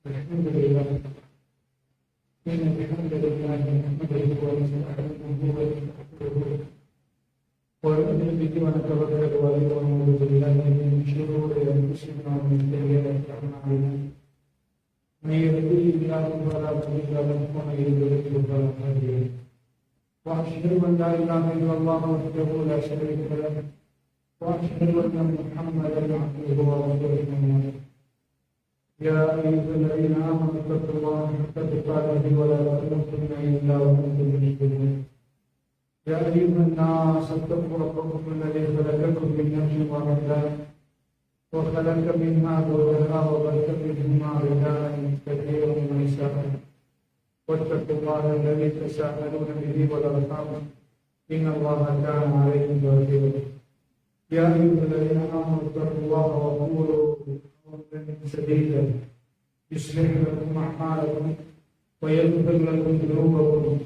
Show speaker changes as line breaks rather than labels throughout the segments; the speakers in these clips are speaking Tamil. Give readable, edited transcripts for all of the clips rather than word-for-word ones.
الحمد لله إن الحمد لله نحمده ونستعينه ونستغفره ونؤمن به ونتوكل عليه ونعوذ بالله من شرور أنفسنا ومن سيئات أعمالنا من يهده الله فلا مضل له ومن يضلل فلا هادي له وأشهد أن لا إله إلا الله وحده لا شريك له وأشهد أن محمدا عبده ورسوله يا أيها الذين آمنوا اتقوا الله حق تقاته ولا تموتن إلا وأنتم مسلمون يا أيها الناس اتقوا ربكم الذي خلقكم من نفس واحدة وخلق منها زوجها وبث منهما رجالا كثيرا ونساء واتقوا الله الذي تساءلون به والأرحام إن الله كان عليكم رقيبا يا أيها الذين آمنوا اتقوا الله وقولوا قولا سديدا يصلح لكم أعمالكم ويغفر لكم ذنوبكم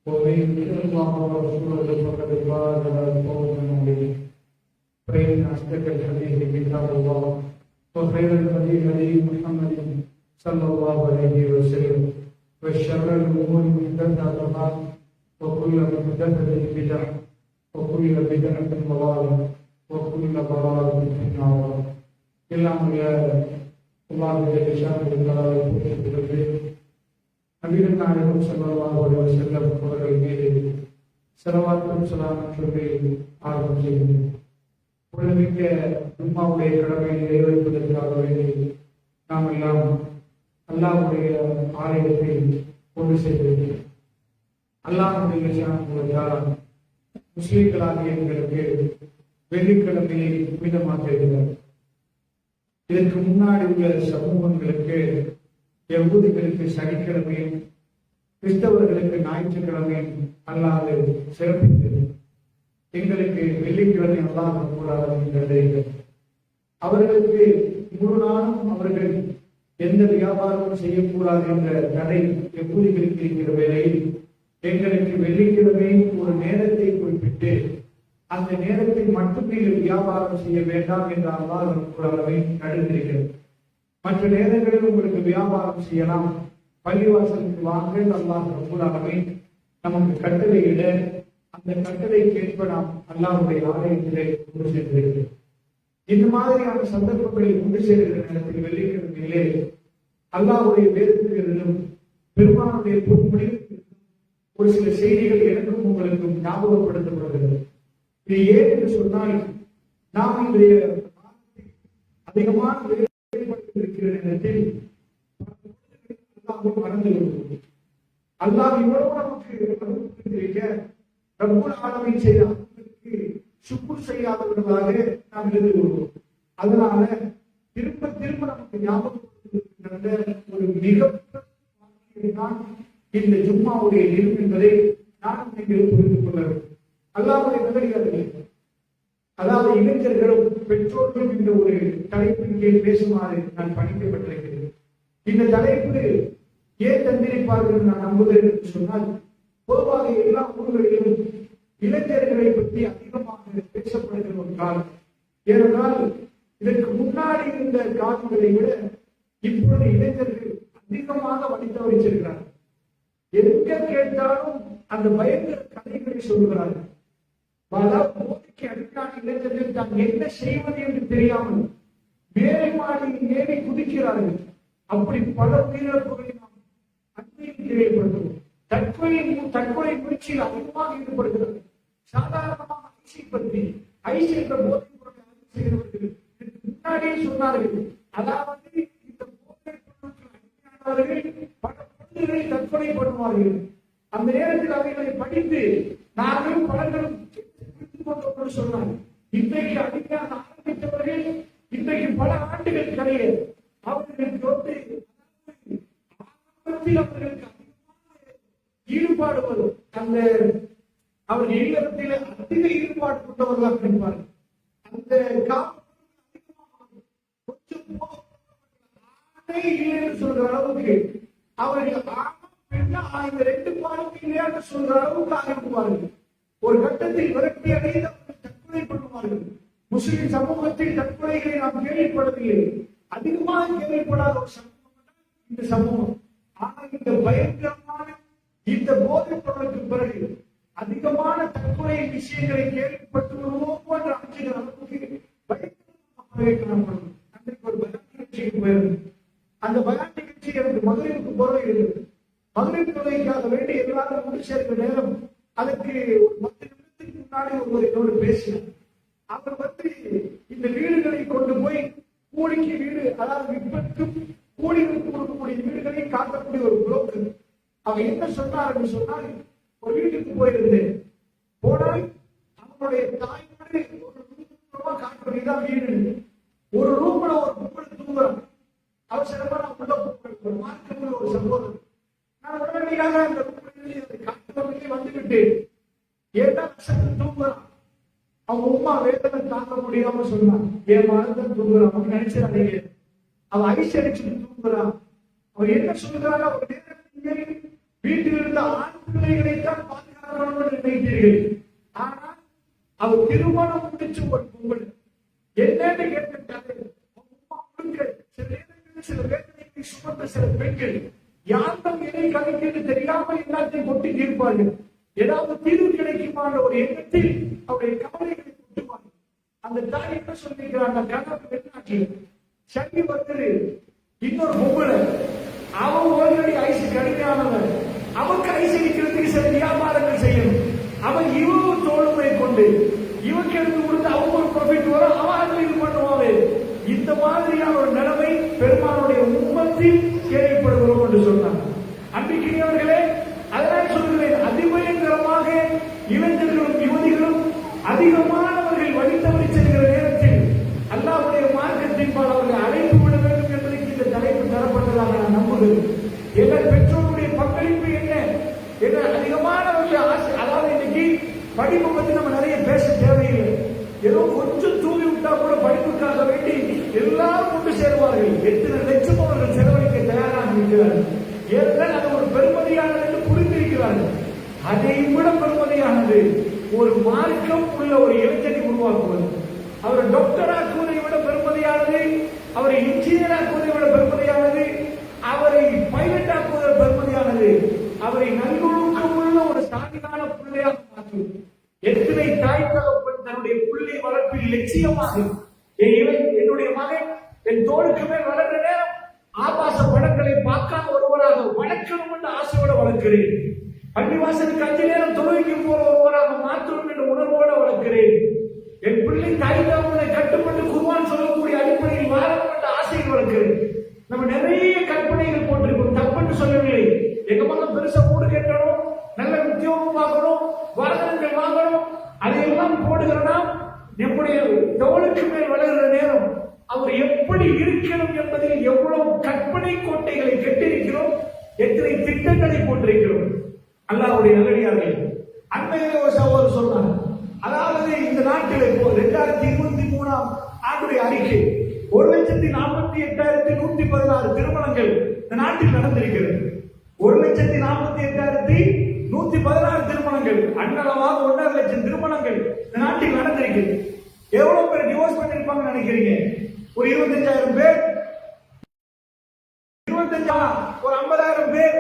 ومن يطع الله ورسوله فقد فاز فوزا عظيما فإن أصدق الحديث كتاب الله وخير الهدي هدي محمد صلى الله عليه وسلم وشر الأمور محدثاتها وكل محدثة بدعة وكل بدعة ضلالة وكل ضلالة في النار. எல்லாம் அல்லாஹ்வுடைய ஷானுல்லாஹ் புகழ்கிறது. நபிகள் நாயகம் ஸல்லல்லாஹு அலைஹி வஸல்லம் அவர்கள் மீது ஸலவாத்தும் ஸலாமும் சொல்லி ஆரம்பம் செய்கிறேன். புனிதமிக்க ஜும்மாவுடைய கடமையை நிறைவேற்றுவதற்காக வேண்டி நாம் எல்லாம் அல்லாஹ்வுடைய ஆலயத்தை கொண்டு சேர்த்திருக்கிறோம். அல்லாஹ்வுடைய ஷானுல்லாஹ் முஸ்லிம்களாகிய எங்களுக்கு வெள்ளிக்கிழமையை புனிதமாக இருக்கிறார். இதற்கு முன்னாடி உள்ள சமூகங்களுக்கு யகூதிகளுக்கு சனிக்கிழமையும் கிறிஸ்தவர்களுக்கு ஞாயிற்றுக்கிழமையும் அல்லாது சிறப்பித்தது. எங்களுக்கு வெள்ளிக்கிழமை அல்லாஹ் கூடாது. அவர்களுக்கு முழு நாளும் அவர்கள் எந்த வியாபாரமும் செய்யக்கூடாது என்ற தடை யகூதிகளுக்கு இருக்கிற வேளையில் எங்களுக்கு வெள்ளிக்கிழமை ஒரு நேரத்தை குறிப்பிட்டு அந்த நேரத்தில் மட்டும் நீங்கள் வியாபாரம் செய்ய வேண்டாம் என்று அல்லாஹ் கூடாதவை நடுந்திருக்கிறது. மற்ற நேரங்களில் உங்களுக்கு வியாபாரம் செய்யலாம், பள்ளிவாசலுக்கு வாங்க அல்லாஹ் கூடாதவை நமக்கு கட்டளையிட அந்த கட்டளை கேட்ப நாம் அல்லாஹ்வுடைய ஆலயத்திலே ஒன்று சேர்ந்திருக்கிறோம். இந்த மாதிரியான சந்தர்ப்பங்களில் ஒன்று சேர்கிற நேரத்தில் வெள்ளிக்கிழமையிலே அல்லாஹ்வுடைய வேதத்திலிருந்தும் பெருமானுடைய பொன்மொழிகளிலிருந்தும் ஒரு சில செய்திகள் எனக்கும் உங்களுக்கும் ஞாபகப்படுத்தப்படுகிறது. இது ஏன் என்று சொன்னால், நாம் இன்றைய அதிகமான வேலைப்படுத்திருக்கிற நேரத்தில் அல்லாஹ்வை மறந்து விடுவோம். அல்லாஹ் இவ்வளவு நமக்கு அனுமதித்திருக்க ரப்பல் ஆலமீன் செய்த அனுமதிக்கு சுக்குர் செய்யாதவர்களாக நாம் இருந்து விடுவோம். அதனால திரும்ப திரும்ப நமக்கு ஞாபகப்படுத்துகின்ற ஒரு மிகப்பெரிய இந்த ஜும்மாவுடைய நிலம் என்பதை நானும் நீங்கள் புரிந்து கொள்ள வேண்டும். அல்லாஹ்வுடைய நல்லடியார்களே, அதாவது இளைஞர்களும் பெற்றோர்களும் என்ற ஒரு தலைப்பின் கீழ் பேசுமாறு நான் பணிக்கப்பட்டிருக்கிறேன். இந்த தலைப்பு ஏன் தந்திருப்பார்கள் நான் நம்புகிறேன் என்று சொன்னால், பொதுவாக எல்லா ஊர்களிலும் இளைஞர்களை பற்றி அதிகமாக பேசப்படுகிற ஒரு காலம். ஏனென்றால் இதற்கு முன்னாடி இருந்த காலங்களை விட இப்பொழுது இளைஞர்கள் அதிகமாக வடித்தவரிச்சிருக்கிறார்கள். எங்க கேட்டாலும் அந்த பயங்கர கதைகளை சொல்கிறார்கள். போதைக்கு அடிக்கான இளைஞர்கள் தான் என்ன செய்வது என்று தெரியாமல் மேலை மாடியில் ஏறி குதிக்கிறார்கள். அப்படி பல உயிரிழப்புகளை நாம் அண்மையில் கேள்விப்படுத்துவோம். தற்கொலை முயற்சியில் அதிகமாக ஈடுபடுகிறார்கள். சாதாரணமாக ஐசி பற்றி ஐசி என்ற போதைப் பொருளை ஆய்வு செய்கிறவர்கள் முன்னாடியே சொன்னார்கள். அதாவது இந்த போதைப் பொருட்கள் அடிமையானவர்கள் பல பொருள்களை தற்கொலை பண்ணுவார்கள். அந்த நேரத்தில் அவைகளை படித்து நாங்களும் பலர்களும் சொன்னார். இன்றைக்கு அடிமையாக ஆரம்பித்தவர்கள் இன்றைக்கு பல ஆண்டுகள் கிடையாது. அவர்களுக்கு அவர்களுக்கு ஈடுபாடு வரும். அந்த அவர்கள் இல்லறத்தில் அதிக ஈடுபாடு கொண்டவர்களாக இருப்பார்கள். அந்த கொஞ்சம் சொல்ற அளவுக்கு அவர்கள் பெண்ணா இந்த ரெண்டு பாலுக்கு இல்லையான்னு சொல்ற அளவுக்கு ஆரம்பிப்பார்கள். ஒரு கட்டத்தில் விரக்தி அடைந்து தற்கொலை பண்ணுவார்கள். முஸ்லிம் சமூகத்தில் தற்கொலைகளை நாம் கேள்விப்படவில்லை. அதிகமாக கேள்விப்படாத ஒரு சமூகம் இந்த சமூகம். ஆனால் இந்த பயங்கரமான இந்த போதைப் பொருளுக்கு பிறகு அதிகமான தற்கொலை விஷயங்களை கேள்விப்பட்டு வருவோம் போன்ற அஞ்சுகிற அளவுக்கு பயங்கரமாக காணப்படும். அன்றைக்கு ஒரு பயான் நிகழ்ச்சிக்கு போயிருந்தது. அந்த பயான் நிகழ்ச்சி எனக்கு மதுரைக்கு போறது இருந்தது. மதுரை தொகைக்காக வேண்டி எல்லாரும் ஒன்று சேர்க்கிற நேரம் அதற்கு ஒரு 10 நிமிடத்துக்கு முன்னாடி ஒருவர் என்னோடு பேசினார். அவர் இந்த வீடுகளை கொண்டு போய் கூலிக்கு வீடு, அதாவது விற்பத்துக்கும் கூலிகளுக்கு கொடுக்கக்கூடிய வீடுகளை காட்டக்கூடிய ஒரு புரோக்கர். அவர் என்ன சொன்னார் என்று சொன்னால், ஒரு வீட்டுக்கு போயிருந்தேன். போனால் அவனுடைய தாய்மொழி ஒரு ரூபா காட்டுறதுதான் வீடு. ஒரு ரூம்ல ஒரு பொங்கல் தூங்குறான். அவசரமா நான் உள்ள ஒரு மார்க்கத்தில் ஒரு சம்பவம். நான் உடனடியாக அந்த காட்டுவதற்கு வந்துவிட்டேன். ஏதா தூங்குறான். அவங்க உமா வேதனை தாங்க முடியாம சொன்னான். என் மனதான் தூங்குறான். அவங்க நினைச்சிடாதீங்க, அவன் ஐஸ் அடிச்சுட்டு தூங்குறான். அவர் என்ன சொல்லுகிறாங்க, அவர் வீட்டில் இருந்த ஆண் பிள்ளைகளைத்தான் பாதுகாக்கணும்னு நினைக்கிறீர்கள். ஆனால் அவர் திருமணம் முடிச்சு ஒரு பொங்கல் என்னன்னு கேட்டுட்டாரு. சில வேதனைக்கு சுமந்த சில பெண்கள் யாருக்கும் எதை கலைக்கிறது தெரியாமல் எல்லாத்தையும் கொட்டி தீர்ப்பார்கள். ஏதாவது தீர்வு கிடைக்குமான ஒரு எண்ணத்தில் அவருடைய கவலைகளை கொட்டுவார்கள். அந்த தாய் என்ன சொல்லிக்கிறாங்க, கணவன் வெளிநாட்டில் சங்கி வந்து இன்னொரு பொங்கலை அவன் ஓல்ரெடி ஐசு கடுமையானவன். அவனுக்கு ஐசு அடிக்கிறதுக்கு சில வியாபாரங்கள் செய்யணும். அவன் இவங்க தோல்மை கொண்டு இவனுக்கு எடுத்து கொடுத்து அவங்க ஒரு ப்ராஃபிட் வரும். அவன் இது பண்ணுவாரு. இந்த மாதிரியான ஒரு நிலைமை பெருமானுடைய உம்மத்தில் கேள்விப்படுகிறோம் என்று சொன்னார். அன்றைக்கியவர்களே, அதனால் சொல்கிறேன், அதிபயங்கரமாக இளைஞர்களும் யுவதிகளும் அதிகமானவர்கள் வழித்தவறி செல்கிற நேரத்தில் அல்லாஹ்வுடைய மார்க்கத்தின்பால் அவர்கள் அழைப்பு விட வேண்டும் என்பதற்கு இந்த தலைப்பு தரப்பட்டதாக நான் நம்புகிறேன். எங்கள் பெற்றோருடைய பங்களிப்பு என்ன என்ற அதிகமானவர்கள் ஆசை. அதாவது இன்னைக்கு படிப்பை பற்றி நம்ம நிறைய பேச தேவையில்லை. ஏதோ கொஞ்சம் தூவி விட்டா கூட படிப்புக்காக வேண்டி எல்லாரும் கொண்டு சேருவார்கள். எத்தனை லட்சம் அவர்கள் செலவழிக்க தயாராக இருக்கிறார்கள். ஏனென்றால் அது ஒரு பெருமதியானது என்று புரிந்திருக்கிறார்கள். அதை விட பெருமதியானது ஒரு மார்க்கம் உள்ள ஒரு இளைஞனை உருவாக்குவது. அவரை டாக்டர் ஆக்குவதை விட பெருமதியானது, அவரை இன்ஜினியர் ஆக்குவதை விட பெருமதியானது, அவரை பைலட் ஆக்குவதை பெருமதியானது, அவரை நல்லொழுக்கம் உள்ள ஒரு சாதிகால பிள்ளையாக மாற்றுவது. தாய் தகப்பன் தன்னுடைய பிள்ளை வளர்ப்பில் லட்சியமாக என்னுடைய மகன் என் தோளுக்கு மேல் வளர்ந்த நேரம் ஆபாச படங்களை பார்க்காம ஒருவராக வளர்க்கணும் என்று ஆசையோட வளர்க்கிறேன். பள்ளிவாசலுக்கு 5 நேரம் தொழுகைக்கு போற ஒருவராக மாற்றணும் என்ற உணர்வோட வளர்க்கிறேன். என் பிள்ளை தாய் தகப்பனை கட்டுப்பட்டு குர்ஆன் சொல்லக்கூடிய அடிப்படையில் வாழணும் என்ற ஆசையில் வளர்க்கிறேன். நம்ம நிறைய கற்பனைகள் போட்டிருக்கோம், தப்புன்னு சொல்லவில்லை. எங்க மகன் பெருசா வீடு கட்டணும், நல்ல உத்தியோகம் பார்க்கணும், வாகனங்கள் வாங்கணும், அதையெல்லாம் போடுகிறனா நம்முடைய தோளுக்கு மேல் வளர்கிற நேரம் அவர் எப்படி இருக்கணும் என்பதில் எவ்வளவு கற்பனை கோட்டைகளை கட்டிருக்கிறோம், எத்தனை திட்டங்களை போட்டிருக்கிறோம். அல்லாஹ்வுடைய நல்லடியார்களே, அண்மையிலே ஒரு சகோதரர் சொன்னார், அதாவது இந்த நாட்டில் இப்போ 2023 ஆண்டுடைய அறிக்கை 1,48,116 திருமணங்கள் இந்த நாட்டில் நடந்திருக்கிறது. 1,48,116 திருமணங்கள், அண்ணளவாக 1.5 லட்சம் திருமணங்கள் இந்த நாட்டில் நடந்திருக்கிறது. எவ்வளவு பேர் டிவோர்ஸ் பண்ணிருப்பாங்கன்னு நினைக்கிறீங்க? ஒரு 25,000 பேர், 25 ஒரு 50,000 பேர்,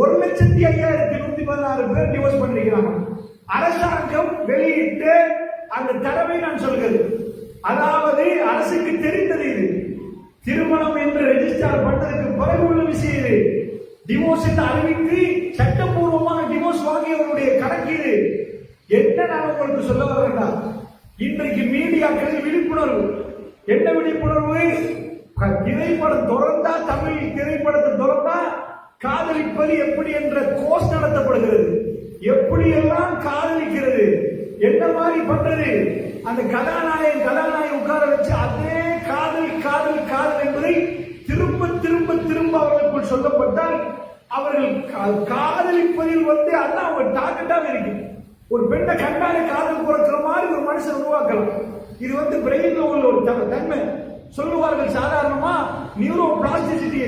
1,05,116 பேர் டிவோர்ஸ் பண்ணிருக்கிறாங்க. அரசாங்கம் வெளியிட்டு அந்த தரவை நான் சொல்கிறது, அதாவது அரசுக்கு தெரிந்தது இது. திருமணம் என்று ரெஜிஸ்டர் பண்ணதுக்கு பிறகு உள்ள விஷயம் இது. டிவோர்ஸ் என்று அறிவித்து சட்டப்பூர்வமாக டிவோர்ஸ் வாங்கியவருடைய கணக்கு இது. என்ன நான் உங்களுக்கு சொல்ல வரேன், இன்றைக்கு மீடியாக்களில் விழிப்புணர்வு. என்ன விழிப்புணர்வு? திரைப்படம் திறந்தா, தமிழ் திரைப்படத்தை திறந்தா காதலிப்பது எப்படி என்ற கோர்ஸ் நடத்தப்படுகிறது. எப்படி எல்லாம் காதலிக்கிறது, என்ன மாதிரி பண்றது, அந்த கதாநாயகன் உட்கார வச்சு அதே காதல் காதல் காதல் என்பதை திரும்ப திரும்ப திரும்ப அவர்களுக்குள் சொல்லப்பட்டால் அவர்கள் காதலிப்பதில் அதான் அவங்க டார்கெட்டாக இருக்கு. ஒரு பெண்ணை கண்டாலே காதல் பிறக்கிற மாதிரி ஒரு மனுஷன் உருவாக்கலாம். இது பிரெயின்ல உள்ள ஒரு தன்மை. சொல்லுவார்கள் சாதாரணமா நியூரோ பிளாஸ்டிசிட்டி,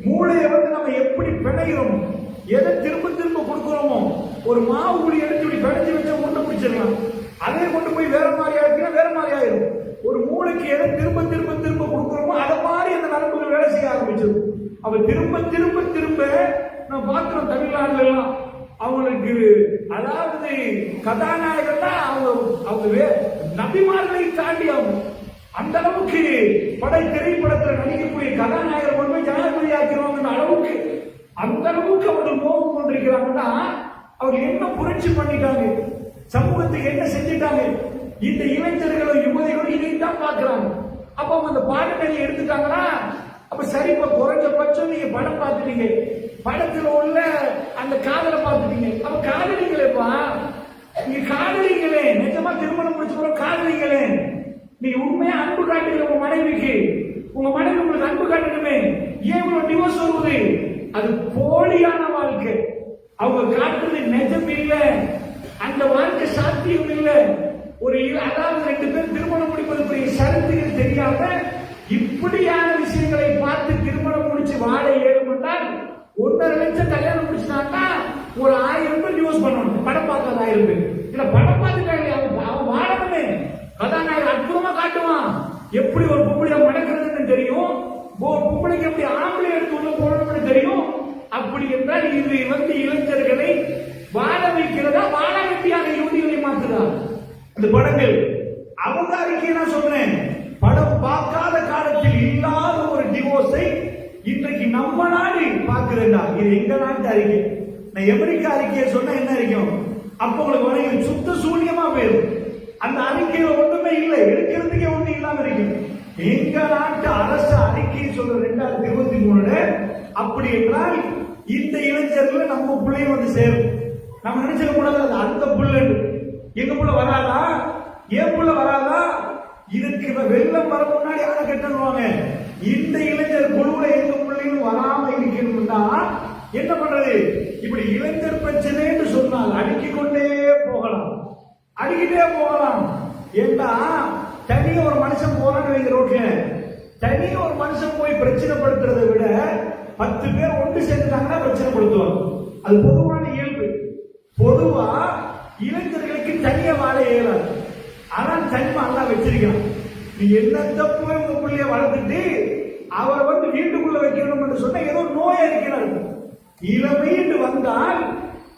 மூளையை நம்ம எப்படி பிணைகிறோம், எதை திரும்ப திரும்ப கொடுக்கிறோமோ. ஒரு மாவு குழி எடுத்து இப்படி பிணைஞ்சு வச்சா உருண்டை பிடிச்சிடலாம், அதே கொண்டு போய் வேற மாதிரி ஆகினா வேற மாதிரி ஆயிரும். ஒரு மூளைக்கு எதை திரும்ப திரும்ப திரும்ப கொடுக்கிறோமோ அதை மாதிரி அந்த நரம்புகள் வேலை செய்ய ஆரம்பிச்சிடும். அவ திரும்ப திரும்ப திரும்ப நான் பார்க்கிறோம் தமிழ்நாடுல எல்லாம் அவங்களுக்கு, அதாவது கதாநாயகன் தான் அவங்க நபிமார்களை தாண்டி அவங்க அந்த அளவுக்கு திரைப்படத்தில் நடிக்கக்கூடிய கதாநாயகர் கொண்டு போய் ஜனாதிபதி ஆக்கிறவங்க அளவுக்கு, அந்த அளவுக்கு அவர்கள் மோகம் கொண்டிருக்கிறாங்கன்னா அவங்க என்ன புரட்சி பண்ணிட்டாங்க, சமூகத்துக்கு என்ன செஞ்சிட்டாங்க. இந்த இளைஞர்களும் யுவதிகளும் இதைத்தான் பார்க்கிறாங்க. அப்ப அவங்க அந்த பாடநெறி எடுத்துட்டாங்கன்னா அப்ப சரி, இப்ப குறைஞ்சபட்சம் நீங்க படம் பார்த்துட்டீங்க, படத்துல உள்ள அந்த காதலை பார்த்துட்டீங்க, அப்ப காதலிங்களேப்பா, நீங்க காதலிங்களே, நிஜமா திருமணம் முடிச்சு காதலிங்களே, நீங்க உண்மையா அன்பு காட்டுங்க உங்க மனைவிக்கு, உங்க மனைவி உங்களுக்கு அன்பு காட்டணுமே, ஏன் இவ்வளவு டிவோர்ஸ் வருவது? அது போலியான வாழ்க்கை. அவங்க காட்டுறது நிஜம் இல்ல, அந்த வாழ்க்கை சாத்தியம் இல்ல. அதாவது 2 பேர் திருமணம் முடிப்பதற்குரிய சரத்துகள் தெரியாம இப்படியான விஷயங்களை பார்த்து திருமணம் முடிச்சு வாழ ஏழுமண்டால் 1.5 லட்சம் கல்யாணம் முடிச்சுட்டாங்கன்னா ஒரு 1000 பேர் டிவோர்ஸ் பண்ணணும். படம் பார்க்காத 1000 பேர் இல்ல, படம் பார்த்துட்டாங்க, அவன் வாழணுமே. கதாநாயகன் அற்புதமா காட்டுவான், எப்படி ஒரு பொம்பளைய மடக்கிறதுன்னு தெரியும், பொம்பளைக்கு எப்படி ஆம்பளை எடுத்து உள்ள போடணும்னு தெரியும். அப்படி என்றால் இது இளைஞர்களை வாழ வைக்கிறதா, வாழ வைப்பியாக யுவதிகளை மாற்றுதா? இந்த படங்கள் அவங்க அறிக்கையை நான் சொல்றேன், படம் பார்க்காத காலத்தில் இல்லாத ஒரு டிவோர்ஸை இன்றைக்கு நம்ம நாடு பார்க்கிறதா? இது எங்க நாட்டு அறிக்கை. நான் அமெரிக்கா அறிக்கையை சொன்னா என்ன அறிக்கும், அப்ப உங்களுக்கு வரைக்கும் சுத்த சூன்யமா போயிடும். அந்த அறிக்கையில ஒண்ணுமே இல்லை, எடுக்கிறதுக்கே ஒண்ணு இல்லாம இருக்கு. எங்க நாட்டு அரசு அறிக்கையை சொல்ற 2023 அப்படி என்றால் இந்த இளைஞர்கள் நம்ம பிள்ளைய சேரும். நம்ம நினைச்சிட கூடாது அந்த புள்ள எங்க புள்ள வராதா, ஏன் புள்ள வராதா, இதுக்கு வெள்ளம் வர முன்னாடி யாரை கட்டணுவாங்க. இந்த இளைஞர் குழுவுல எங்க பிள்ளையும் வராம இருக்கணும்னா என்ன பண்றது? இப்படி இளைஞர் பிரச்சனைன்னு சொன்னால் அடுக்கிக் கொண்டே போகலாம், அடிக்கிட்டே போகலாம். ஏன்னா தனிய ஒரு மனுஷன் போறான்னு வைக்கிற ரோட்ல, தனிய ஒரு மனுஷன் போய் பிரச்சனைப்படுத்துறதை விட 10 பேர் ஒன்று சேர்ந்துட்டாங்கன்னா பிரச்சனைப்படுத்துவாங்க. அது பொதுவான இயல்பு. பொதுவா இளைஞர்களுக்கு தனியா வாழ இயலாது. ஆனால் தனிமா அல்லா வச்சிருக்கான். நீ என்ன தப்பு உங்க பிள்ளைய வளர்த்துட்டு அவரை வீட்டுக்குள்ள வைக்கணும் என்று சொன்ன ஏதோ நோயா இருக்கிறார். இளமைன்னு வந்தால்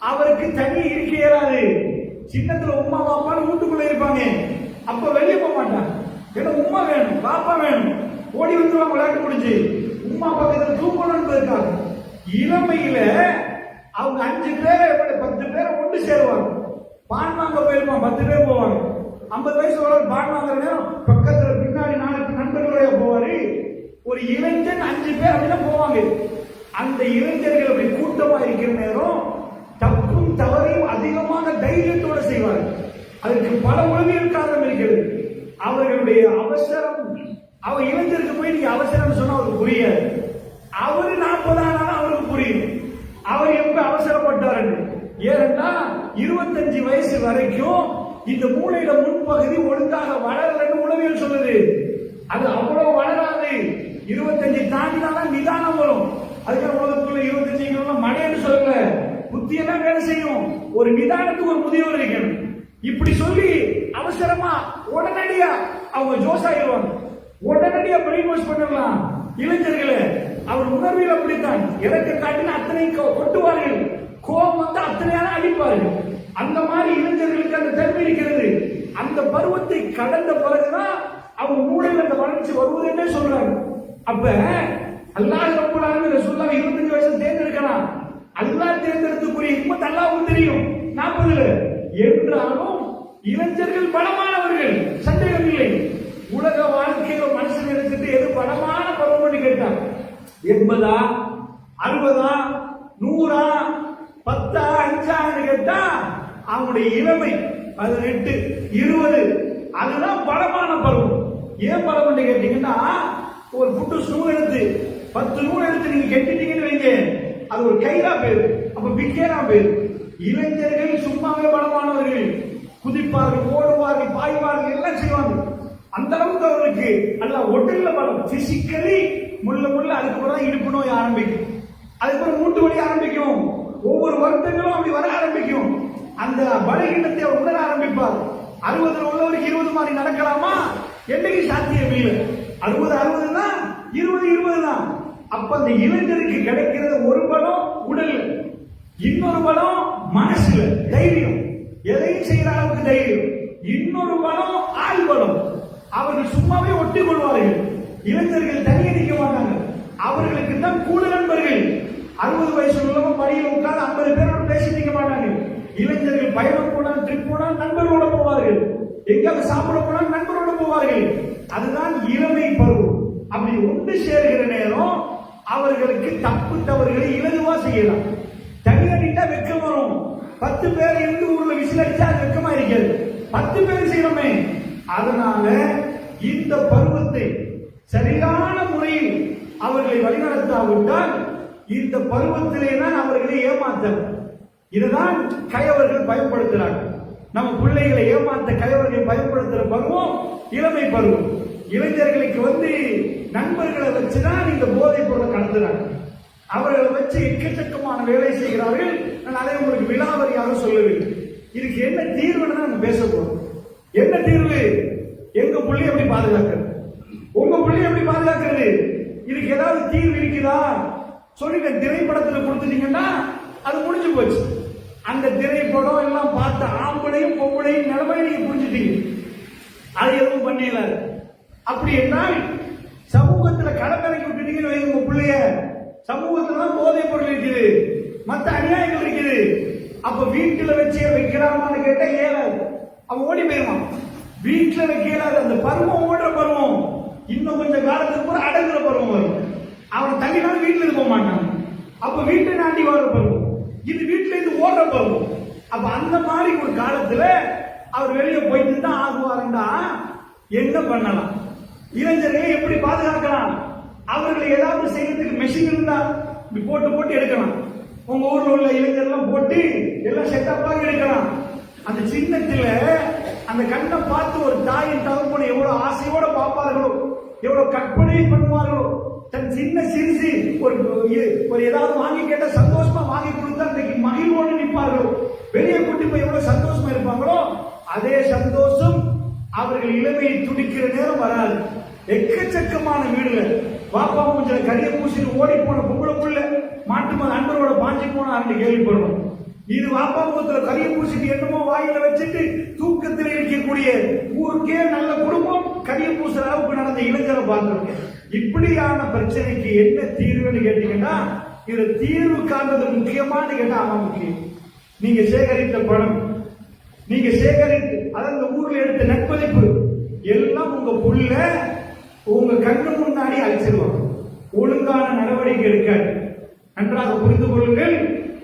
அவருக்கு தனி இருக்க இயலாது. சின்னத்துல உமா பாப்பான்னு வீட்டுக்குள்ள இருப்பாங்க. அப்ப வெளியே போக மாட்டாங்க. ஏன்னா உமா வேணும், பாப்பா வேணும். ஓடி வந்துருவாங்க விளையாட்டு முடிஞ்சு. உமா பக்கத்துல தூக்கணும் என்பதற்காக இளமையில அவங்க 5 பேர் 10 பேர் ஒன்று சேருவாங்க. பான் வாங்க போயிருப்பான், 10 பேர் போவாங்க. 50 வயசு வர பான் வாங்குற நேரம் பக்கத்துல பின்னாடி 4 நண்பர்களோட போவாரு. ஒரு இளைஞன் 5 பேர் அப்படின்னா போவாங்க. அந்த இளைஞர்கள் அப்படி கூட்டமா இருக்கிற நேரம் தப்பும் தவறையும் அதிகமாக தைரியத்தோட செய்வார்கள். அதற்கு பல உளவியல் காரணம் இருக்கிறது. அவர்களுடைய அவசரம், அவர் இளைஞருக்கு போய் நீங்க அவசரம் சொன்னா அவருக்கு புரியாது. அவரு 40 ஆனாலும் அவருக்கு புரியும் அவர் எப்ப அவசரப்பட்டாரு. ஏன்னா 25 வயசு வரைக்கும் இந்த மூளையில முன்பகுதி ஒழுங்காக வளரலன்னு உளவியல் சொல்லுது. அது அவ்வளவு வளராது. 25 தாண்டினாலும் நிதானம் வரும். அதுக்கான உலகத்துக்குள்ள 25 மழைன்னு சொல்லல, புத்தியெல்லாம் வேலை செய்யும். ஒரு நிதானத்துக்கு ஒரு முதியவர் இருக்கணும். இப்படி சொல்லி அவசரமா உடனடியா அவங்க ஜோஸ் ஆகிடுவாங்க. உடனடியா பிரெயின் வாஷ் பண்ணலாம் இளைஞர்களை. அவர் உணர்வில் அப்படித்தான். இறக்க காட்டின அத்தனை கொட்டுவார்கள், கோபம் வந்து அத்தனையான அடிப்பார்கள். அந்த மாதிரி இளைஞர்களுக்கு அந்த தன்மை இருக்கிறது. அந்த பருவத்தை கடந்த பிறகுதான் அவங்க மூளையில் அந்த வளர்ச்சி வருவதுன்னே சொல்றாங்க. அப்ப அல்லாஹ் ரப்பல் ஆலமீன் ரசூலுல்லாஹ் 25 வயசு தேர்ந்தெடுக்கலாம். அல்லாஹ் தேர்ந்தெடுத்துக்குரிய ஹிக்மத் அல்லாஹ்வுக்கு தெரியும் 40 என்றாலும் இளைஞர்கள் பலமானவர்கள், சந்தேகம் இல்லை. உலக வாழ்க்கையில மனுஷன் எடுத்துட்டு எது பலமான பருவம் கேட்டான். 80 60 100 10 5 கேட்டா அவனுடைய இளமை 18 20 அதுதான் பலமான பருவம். ஏன் பலம் கேட்டீங்கன்னா, ஒரு புட்டு நூல் எடுத்து 10 நூல் எடுத்து நீங்க கெட்டிட்டீங்கன்னு வைங்க, அது ஒரு கைரா பேர், அப்ப பிக்கேரா பேர். இளைஞர்கள் சும்மாவே பலமானவர்கள், குதிப்பார்கள், ஓடுவார்கள், பாய்வார்கள், எல்லாம் செய்வாங்க. அந்த அளவுக்கு அவருக்கு அல்ல ஒட்டல்ல பலம். பிசிக்கலி முள்ள அதுக்கப்புறம் இடுப்பு நோய் ஆரம்பிக்கும், அதுக்கப்புறம் மூட்டு வலி ஆரம்பிக்கும், ஒவ்வொரு வருத்தங்களும் அப்படி வர ஆரம்பிக்கும். அந்த பலகீனத்தை அவர் உணர ஆரம்பிப்பார். 60 உள்ளவருக்கு 20 மாதிரி நடக்கலாமா? என்னைக்கு சாத்தியம் இல்லை. 60 தான், 20 தான். அப்ப அந்த இளைஞருக்கு கிடைக்கிறது ஒரு பலம் உடல், இன்னொரு பலம் மனசுல தைரியம், எதையும் செய்யற அளவுக்கு தைரியம். இன்னொரு பலம் ஆள் பலம். அவர்கள் சும்மாவே ஒட்டி கொள்வார்கள். இளைஞர்கள் தனியே நிற்க மாட்டாங்க. அவர்களுக்கு தான் கூட நண்பர்கள். 60 வயசு உள்ளவங்க படியில் உட்கார்ந்து 50 பேரோட பேசி நிற்க மாட்டாங்க. இளைஞர்கள் பயணம் போனால், ட்ரிப் போனால் நண்பர்களோட போவார்கள். எங்காவது சாப்பிட போனால் நண்பரோட போவார்கள். அதுதான் இளமை பருவம். அப்படி ஒன்று சேர்கிற நேரம் அவர்களுக்கு தப்பு தவறுகளை இலகுவா செய்யலாம். தனியா வெக்கம் வரும். 10 பேர் இருந்து ஊர்ல விசிலடிச்சா அது வெக்கமா இருக்கிறது. 10 பேர் செய்யணுமே. அதனால இந்த பருவத்தை சரியான முறையில் அவர்களை வழிநடத்தாவிட்டால் இந்த பருவத்திலே தான் அவர்களை ஏமாத்தல். இதுதான் கயவர்கள் பயன்படுத்துறாங்க. நம்ம பிள்ளைகளை ஏமாத்த கயவர்கள் பயன்படுத்துற பருவம் இளமை பருவம். இளைஞர்களுக்கு நண்பர்களை வச்சுதான் இந்த போதைப் பொருளை கடத்துறாங்க. அவர்களை வச்சு எக்கச்சக்கமான வேலை செய்கிறார்கள். நான் அதை உங்களுக்கு விலாவரியாக சொல்லவில்லை. இதுக்கு என்ன தீர்வுன்னு தான் நம்ம பேச போறோம். என்ன தீர்வு? எங்க பிள்ளை எப்படி பாதுகாக்கிறது, உங்க பிள்ளை எப்படி பாதுகாக்கிறது, இதுக்கு ஏதாவது தீர்வு இருக்குதா? சொல்லிட்டு திரைப்படத்தில் கொடுத்துட்டீங்கன்னா அது முடிஞ்சு போச்சு. அந்த திரைப்படம் எல்லாம் பார்த்த ஆம்பளையும் பொம்பளையும் நிலைமை நீங்க புரிஞ்சுட்டீங்க. அது எதுவும் பண்ணல. அப்படி என்றால் சமூகத்துல கடற்கரைக்கு விட்டுட்டீங்கன்னு உங்க பிள்ளைய, சமூகத்துல தான் போதைப் பொருள் இருக்குது, மற்ற அநியாயங்கள் இருக்குது. அப்ப வீட்டுல வச்சு வைக்கலாமான்னு கேட்டா ஏறாது. அவன் ஓடி போயிருவான். வீட்டுல வைக்கிறாரு. அந்த பருவம் ஓடுற பருவம். இன்னும் கொஞ்சம் காலத்துக்கு கூட அடங்குற பருவம் வரும். அவன் தள்ளினாலும் வீட்டுல இருந்து போக மாட்டான். அப்ப வீட்டை நாண்டி வர பருவம். இது வீட்டுல இருந்து ஓடுற பருவம். அப்ப அந்த மாதிரி ஒரு காலத்துல அவர் வெளியே போயிட்டு தான் ஆகுவாருண்டா என்ன பண்ணலாம்? இளைஞர்களை எப்படி பாதுகாக்கலாம்? அவர்களை ஏதாவது செய்யறதுக்கு மெஷின் இருந்தா போட்டு எடுக்கலாம். உங்க ஊர்ல உள்ள இளைஞர்லாம் போட்டு எல்லாம் செட்டப்பாக எடுக்கலாம். அந்த சின்னத்துல அந்த கண்ணை பார்த்து ஒரு தாயின் தகப்பனை எவ்வளவு ஆசையோட பார்ப்பார்களோ, எவ்வளவு கற்பனை பண்ணுவார்களோ, தன் சின்ன சிறுசு ஒரு ஏதாவது வாங்கி கேட்ட சந்தோஷமா வாங்கி கொடுத்தா அன்றைக்கு மகிழ்வோடு நிற்பார்களோ, வெளியே கூட்டி போய் எவ்வளவு சந்தோஷமா இருப்பாங்களோ, அதே சந்தோஷம் அவர்கள் இளமையை துடிக்கிற நேரம் வராது. எக்கச்சக்கமான வீடுல பாப்பா மூஞ்சில கரிய பூசிட்டு ஓடி போன பொம்பளை புள்ள மாட்டு நண்பரோட பாஞ்சி போனா கேள்விப்படுறோம். இது வாப்பா முகத்துல கரிய பூசிட்டு என்னமோ வாயில வச்சுட்டு தூக்கத்தில் இருக்கக்கூடிய ஊருக்கே நல்ல குடும்பம் கரிய பூசுற அளவுக்கு நடந்த இளைஞரை பார்க்கிறோம். இப்படியான பிரச்சனைக்கு என்ன தீர்வுன்னு கேட்டீங்கன்னா, இது தீர்வு காண்றது முக்கியமானு கேட்டா ஆமா முக்கியம். நீங்க சேகரித்த பணம், நீங்க சேகரித்து அந்த ஊர்ல எடுத்த நட்பளிப்பு எல்லாம் உங்க புள்ள உங்க கண்ணு முன்னாடி அழிச்சிருவாங்க. ஒழுங்கான நடவடிக்கை எடுக்காது. நன்றாக புரிந்து கொள்ளுங்கள்.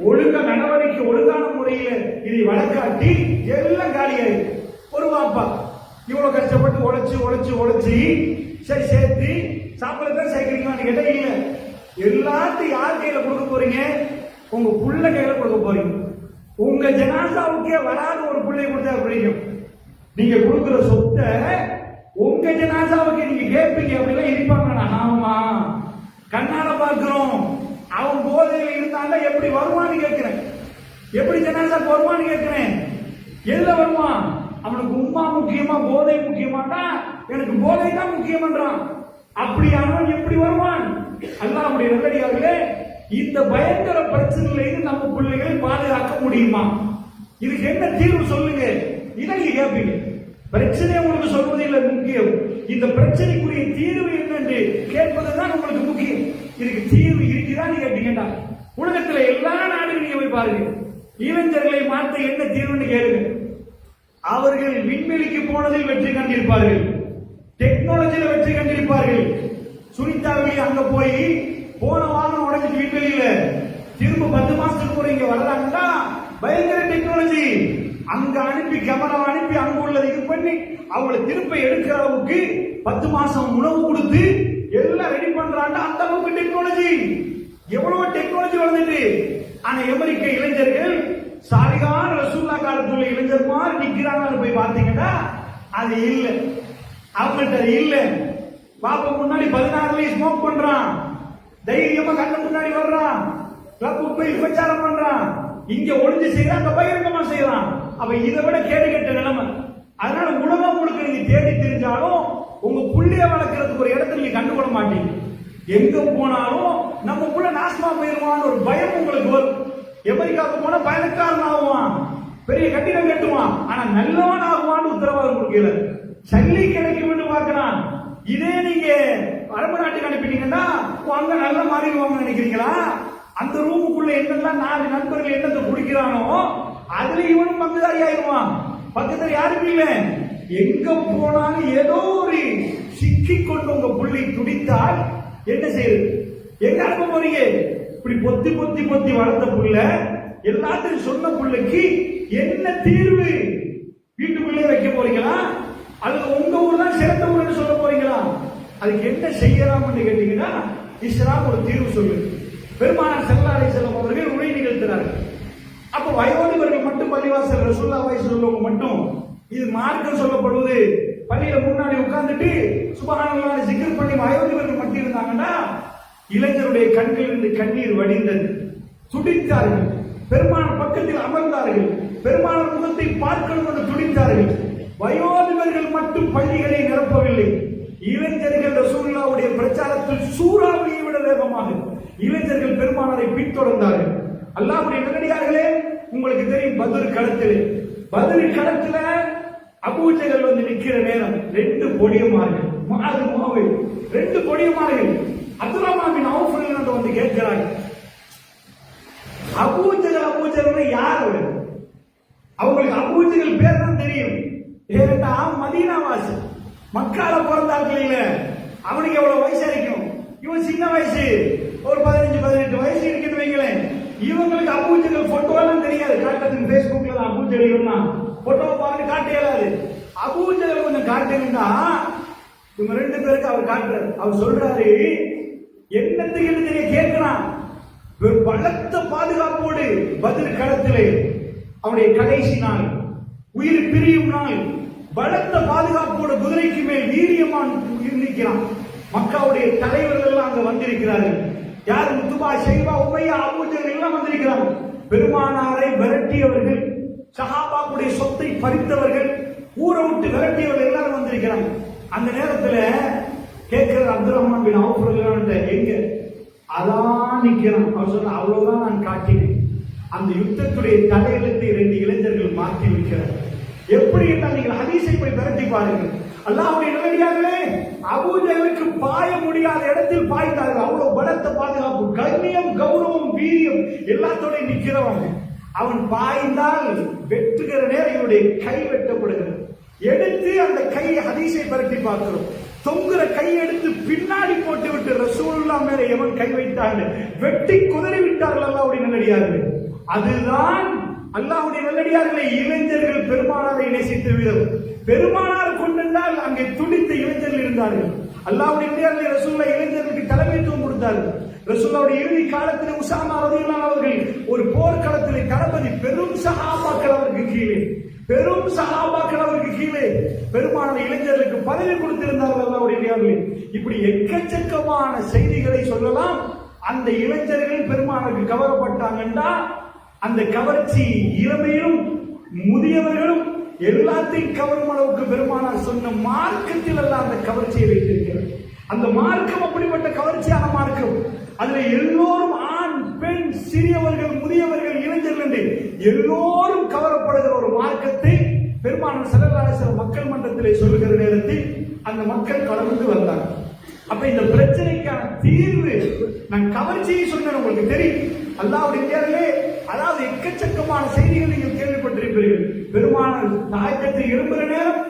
ஒழுங்கா நடவடிக்கை ஒழுங்கான முறையில இதை வழக்காட்டி எல்லாம் காலியாயிரு. ஒரு வாப்பா இவ்வளவு கஷ்டப்பட்டு உழைச்சு உழைச்சு உழைச்சி சரி சேர்த்து சாப்பிடத்தான் சேர்க்கிறீங்களான்னு கேட்டா இல்ல. எல்லாத்தையும் யார் கையில கொடுக்க போறீங்க? உங்க புள்ள கையில கொடுக்க போறீங்க. உங்க ஜனாசாவுக்கே வராத ஒரு பிள்ளை கொடுத்தா பிடிக்கும். நீங்க கொடுக்கிற சொத்தை உங்க ஜனாசாவுக்கு நீங்க கேட்பீங்க அப்படின்னா இருப்பாங்க. ஆமா கண்ணால பார்க்கிறோம். அவன் போதையில் இருந்தாங்க எப்படி வருவான்னு கேட்கிறேன். எப்படி ஜனாசாக்கு வருவான்னு கேட்கிறேன். எதுல வருவான்? அவனுக்கு உம்மா முக்கியமா போதை முக்கியமாட்டா? எனக்கு போதை தான் முக்கியம்ன்றான். அப்படியானவன் எப்படி வருவான்? அல்லாஹ்வுடைய நல்லடியார்களே, இந்த பயங்கர பிரச்சனையில இருந்து நம்ம பிள்ளைகளை பாதுகாக்க முடியுமா? இதுக்கு என்ன தீர்வு சொல்லுங்க. இதை நீங்க கேட்பீங்க. பிரச்சனை உங்களுக்கு சொல்வதில்லை முக்கியம், இந்த பிரச்சனைக்குரிய தீர்வு என்னென்று கேட்பதுதான் உங்களுக்கு முக்கியம். இதுக்கு தீர்வு இருக்குதான்னு கேட்டீங்கன்னா, உலகத்துல எல்லா நாடுகளும் நீங்க போய் பாருங்க. இளைஞர்களை மாற்ற என்ன தீர்வுன்னு கேளுங்க. அவர்கள் விண்வெளிக்கு போனதில் வெற்றி கண்டிருப்பார்கள், டெக்னாலஜியில வெற்றி கண்டிருப்பார்கள். சுனிதாவில் அங்க போய் போன வாரம் உடஞ்சிட்டு விண்வெளியில திரும்ப 10 மாசத்துக்கு முறை இங்க வர்றாங்கன்னா பயங்கர டெக்னாலஜி. அங்க அனுப்பி கேமரா அனுப்பி அங்க உள்ளதை இது பண்ணி அவங்களை திருப்ப எடுக்கிற அளவுக்கு 10 மாசம் உணவு கொடுத்து எல்லாம் ரெடி பண்றாங்க. அந்த அளவுக்கு டெக்னாலஜி, எவ்வளவு டெக்னாலஜி வளர்ந்துட்டு. ஆனா அமெரிக்க இளைஞர்கள் சாலிகான ரசூல்லா காலத்துல இளைஞர் மாதிரி நிக்கிறாங்கன்னு போய் பாத்தீங்கன்னா அது இல்ல. அவங்கள்ட்ட அது இல்ல. பாப்பா முன்னாடி 16 ஸ்மோக் பண்றான், தைரியமா கண்ணு முன்னாடி வர்றான், கிளப் போய் விபச்சாரம் பண்றான், இங்க ஒளிஞ்சு செய்யறான், அங்க பகிரங்கமா செய்யறான். அப்ப இதை விட கேடு கெட்ட நிலைமை. அதனால உலகம் முழுக்க நீங்க தேடி தெரிஞ்சாலும் உங்க புள்ளைய வளர்க்கறதுக்கு ஒரு இடத்துல நீங்க கண்டுகொள்ள மாட்டீங்க. எங்க போனாலும் நம்ம புள்ள நாசமா போயிருவான்னு ஒரு பயம் உங்களுக்கு வரும். அமெரிக்காவுக்கு போனா பயணக்காரன் ஆகுவான், பெரிய கட்டிடம் கட்டுவான், ஆனா நல்லவன் ஆகுவான்னு உத்தரவாதம் கொடுக்கல. சல்லி கிடைக்கும் பார்க்கிறான். இதே நீங்க அரபு நாட்டுக்கு அனுப்பிட்டீங்கன்னா அங்க நல்ல மாறிடுவாங்க நினைக்கிறீங்களா? அந்த ரூமுக்குள்ள என்னெல்லாம் 4 நண்பர்கள் என்னத்தை குடிக்கிறானோ அதுல இவனும் பங்குதாரி ஆயிடுவான். பக்கத்துல யாருமே இல்ல. எங்க போனாலும் ஏதோ ஒரு சிக்கி கொண்டு உங்க புள்ளை துடித்தால் என்ன செய்யுது? எங்க அனுப்ப போறீங்க? இப்படி பொத்தி பொத்தி பொத்தி வளர்த்த புள்ள எல்லாத்தையும் சொன்ன புள்ளைக்கு என்ன தீர்வு? வீட்டுக்குள்ளே வைக்க போறீங்களா? அல்லது உங்க ஊர் தான் சிறந்த ஊர்னு சொல்ல போறீங்களா? அதுக்கு என்ன செய்யலாம்னு கேட்டீங்கன்னா இஸ்லாம் ஒரு தீர்வு சொல்லு. பெருமானார் ஸல்லல்லாஹு அலைஹி வஸல்லம் அவர்கள் உரை நிகழ்த்தினார்கள். அப்ப வயோதிபர்கள் மட்டும் பள்ளிவாசல் ரசூலுல்லாஹி வயசுல உள்ளவங்க மட்டும் இது மார்க்கம் சொல்லப்படுவது பள்ளியில முன்னாடி உட்கார்ந்துட்டு சுப்ஹானல்லாஹ் ஜிக்ர் பண்ணி வயோதிபர்கள் மட்டும் இருந்தாங்கன்னா இளைஞருடைய கண்களிலிருந்து கண்ணீர் வடிந்தது. துடித்தார்கள். பெருமானார் பக்கத்தில் அமர்ந்தார்கள். பெருமானார் முகத்தை பார்க்கணும் என்று துடித்தார்கள். வயோதிபர்கள் மட்டும் பள்ளிகளை நிரப்பவில்லை. இளைஞர்கள் ரசூலுல்லாஹ்வுடைய பிரச்சாரத்தில் சூறாவளியை விட வேகமாக இளைஞர்கள் பெருமானாரை பின்தொடர்ந்தார்கள். அல்லாஹ்வுடைய நல்லடியார்களே, உங்களுக்கு தெரியும் பத்ர் களத்தில அபூஜஹல் வந்து நிக்கிற நேரம் 2 பொடியமார்கள் முஆது முஆவியா 2 பொடியமார்கள் அப்துர்ரஹ்மான் பின் அவுஃப் வந்து கேட்கிறாங்க, அபூஜஹல் யார்? அவங்களுக்கு அபூஜஹல் பேர் தான் தெரியும். ஏன்னா மதீனா வாசி, மக்கால பிறந்தார்கள் இல்ல. அவனுக்கு எவ்வளவு வயசு இருக்கும்? இவன் சின்ன வயசு, ஒரு 15-18 வயசு இருக்குன்னு வைங்களேன். இவங்களுக்கு அபூஜஹல் போட்டோ எல்லாம் தெரியாது. காட்டுறதுக்கு பேஸ்புக்ல தான் அபூஜஹல் போட்டோ பார்த்து காட்ட இயலாது. அபூஜஹல் கொஞ்சம் காட்டுங்கன்னா இவங்க 2 பேருக்கு அவர் காட்டுறாரு. அவர் சொல்றாரு, என்னத்துக்கு தெரிய கேட்கிறான். பலத்த பாதுகாப்போடு பத்ர் களத்திலே அவனுடைய கடைசி நாள், உயிர் பிரியும் நாள், பலத்த பாதுகாப்போடு குதிரைக்கு மேல் வீரியமான் நிற்கிறான். மக்காவுடைய தலைவர்கள் எல்லாம் அங்க வந்திருக்கிறார்கள். யார்? முத்துபா, ஷைபா, உமையா, அபூஜஹல் எல்லாம் வந்திருக்கிறார்கள். பெருமானாரை விரட்டியவர்கள், சஹாபாவுடைய சொத்தை பறித்தவர்கள், ஊரை விட்டு விரட்டியவர்கள் எல்லாரும் வந்திருக்கிறாங்க. அந்த நேரத்துல கேட்கிற அப்துர்ரஹ்மான் பின் அவுஃப் எங்க? அதான் நிக்கிறான். அவர் சொன்ன, அவ்வளவுதான் நான் காட்டினேன். அந்த யுத்தத்துடைய தலையெழுத்தை 2 இளைஞர்கள் மாற்றி வைக்கிறார். எப்படி என்றால் நீங்கள் ஹதீஸை போய் விரட்டி பாருங்கள். அல்லாஹ்வுடைய நல்லடியார்களே, அபூ ஜஹலுக்கு பாய முடியாத இடத்தில் பாய்ந்தார்கள். அவ்வளவு பலத்த பாதுகாப்பு, கண்ணியம், கௌரவம், வீரியம் எல்லாத்தோட நிற்கிறவங்க. அவன் பாய்ந்தால் வெட்டுகிற நேரம் இவருடைய கை வெட்டப்படுகிறது. எடுத்து அந்த கையை ஹதீஸை பரட்டி பார்க்கிறோம். தொங்குற கை எடுத்து பின்னாடி போட்டு விட்டு ரசூலுல்லாஹ் மேல எவன் கை வைத்தாங்க, வெட்டி குதறி விட்டார்கள் அல்லாஹ்வுடைய நல்லடியார்களே. அதுதான் அல்லாஹ்வுடைய நல்லடியார்களை இளைஞர்கள் பெருமானாரை நேசித்த விதம். பெருமானார் கொண்டிருந்தால் அங்கே துடித்த இளைஞர்கள் இருந்தார்கள். அல்லாஹ்வுடைய நல்லடியார்களை ரசூலுல்லாஹ் இளைஞர்களுக்கு தலைமைத்துவம் கொடுத்தார்கள். ரசூலுல்லாஹ்வுடைய இறுதி காலத்தில் உஸாமா ரலியல்லாஹு அவர்கள் ஒரு போர்க்களத்திலே தளபதி, பெரும் சஹாபாக்கள் அவருக்கு கீழே, பெரும் சஹாபாக்கள் அவருக்கு கீழே பெருமான இளைஞர்களுக்கு பதவி கொடுத்திருந்தார்கள் அல்லாஹ்வுடைய நல்லடியார்களே. இப்படி எக்கச்சக்கமான செய்திகளை சொல்லலாம். அந்த இளைஞர்கள் பெருமானுக்கு கவரப்பட்டாங்கன்னா அந்த கவர்ச்சி இளமையிலும் முதியவர்களும் எல்லாத்தையும் கவரும் அளவுக்கு பெருமானார் சொன்ன மார்க்கத்தில் எல்லாம் அந்த கவர்ச்சியை வைத்திருக்கிறது. அந்த மார்க்கம் அப்படிப்பட்ட கவர்ச்சியான மார்க்கம். அதுல எல்லோரும் ஆண், பெண், சிறியவர்கள், முதியவர்கள், இளைஞர்கள் என்று எல்லோரும் கவரப்படுகிற ஒரு மார்க்கத்தை பெருமானார் ஸல்லல்லாஹு அலைஹி வஸல்லம் மக்கள் மன்றத்திலே சொல்லுகிற நேரத்தில் அந்த மக்கள் கலந்து வந்தாங்க. அப்ப இந்த பிரச்சனைக்கான தீர்வு, நான் கவர்ச்சியை சொன்னேன், உங்களுக்கு தெரியும். அல்லாஹ்வுடைய நல்லடியார்களே, அதாவது எக்கச்சக்கமான செய்திகள் நீங்கள் கேள்விப்பட்டிருப்பீர்கள். பெருமானார் தாயகத்தில் எழும்புகிற நேரம்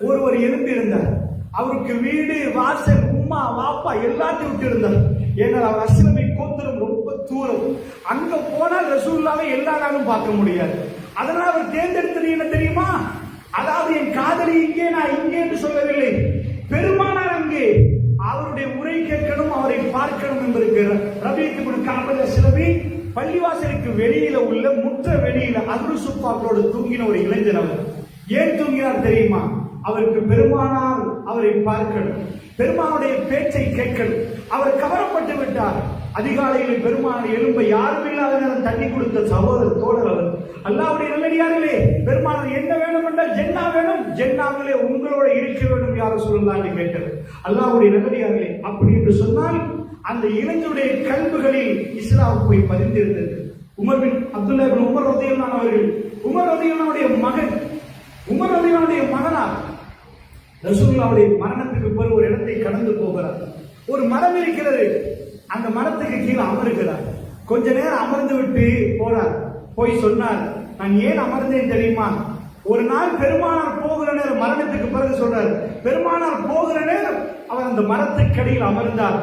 ஒருவர் எழும்பி இருந்தார். அவருக்கு வீடு, வாசல், உம்மா, வாப்பா எல்லாத்தையும் விட்டு இருந்தார். ஏன்னா அவர் அஸ்லமி கோத்திரம் ரொம்ப தூரம். அங்க போனால் ரசூலுல்லாஹ்வை எல்லா நாளும் பார்க்க முடியாது. அதனால அவர் தேர்ந்தெடுத்தது என்ன தெரியுமா? அதாவது என் காதலி இங்கே, நான் இங்கே என்று சொல்லவில்லை. பெருமானார் அங்கே அவருடைய உரை கேட்கணும், அவரை பார்க்கணும் என்பதற்கு ரபீத் இப்னு கஅப் அஸ்லமி பள்ளிவாசலுக்கு வெளியில உள்ள முற்ற வெளியில அருசுப்பாக்களோடு தூங்கின ஒரு இளைஞர். அவர் ஏன் தூங்கினார் தெரியுமா? அவருக்கு பெருமானார் அவரை பார்க்கணும், பெருமானுடைய பேச்சை கேட்கணும். அவர் கவரப்பட்டு விட்டார். அதிகாலையில் பெருமானார் எழும்ப யாரும் இல்லாத நேரம் தண்ணி கொடுத்த சகோதரர் தோழர் அவர். அல்லாஹ்வுடைய நல்லடியார்களே, பெருமானார் என்ன வேணும் என்றால் ஜென்னா வேணும், ஜென்னாவிலே உங்களோட இருக்க வேண்டும் யாரும் சொல்லலாம்னு கேட்டது. அல்லாஹ்வுடைய நல்லடியார்களே, அப்படி என்று சொன்னால் அந்த இளைஞருடைய கல்புகளில் இஸ்லாம் போய் பதிந்திருந்தது. உமர் பின் அப்துல்லா இப்னு உமர் ரலியல்லாஹு அவர்கள், உமர் ரலியல்லாஹுடைய மகன், உமர் ரலியல்லாஹுடைய மகனார் ரசூலுல்லாஹ்வுடைய மரணத்துக்கு பிறகு ஒரு இடத்தை கடந்து போகிறார். ஒரு மரம் இருக்கிறது, அந்த மரத்துக்கு கீழே அமருகிறார். கொஞ்ச நேரம் அமர்ந்து விட்டு போறார். போய் சொன்னார், நான் ஏன் அமர்ந்தேன் தெரியுமா? ஒரு நாள் பெருமானார் போகிற நேரம், மரணத்துக்கு பிறகு சொல்றார், பெருமானார் போகிற நேரம் அவர் அந்த மரத்துக்கடியில் அமர்ந்தார்.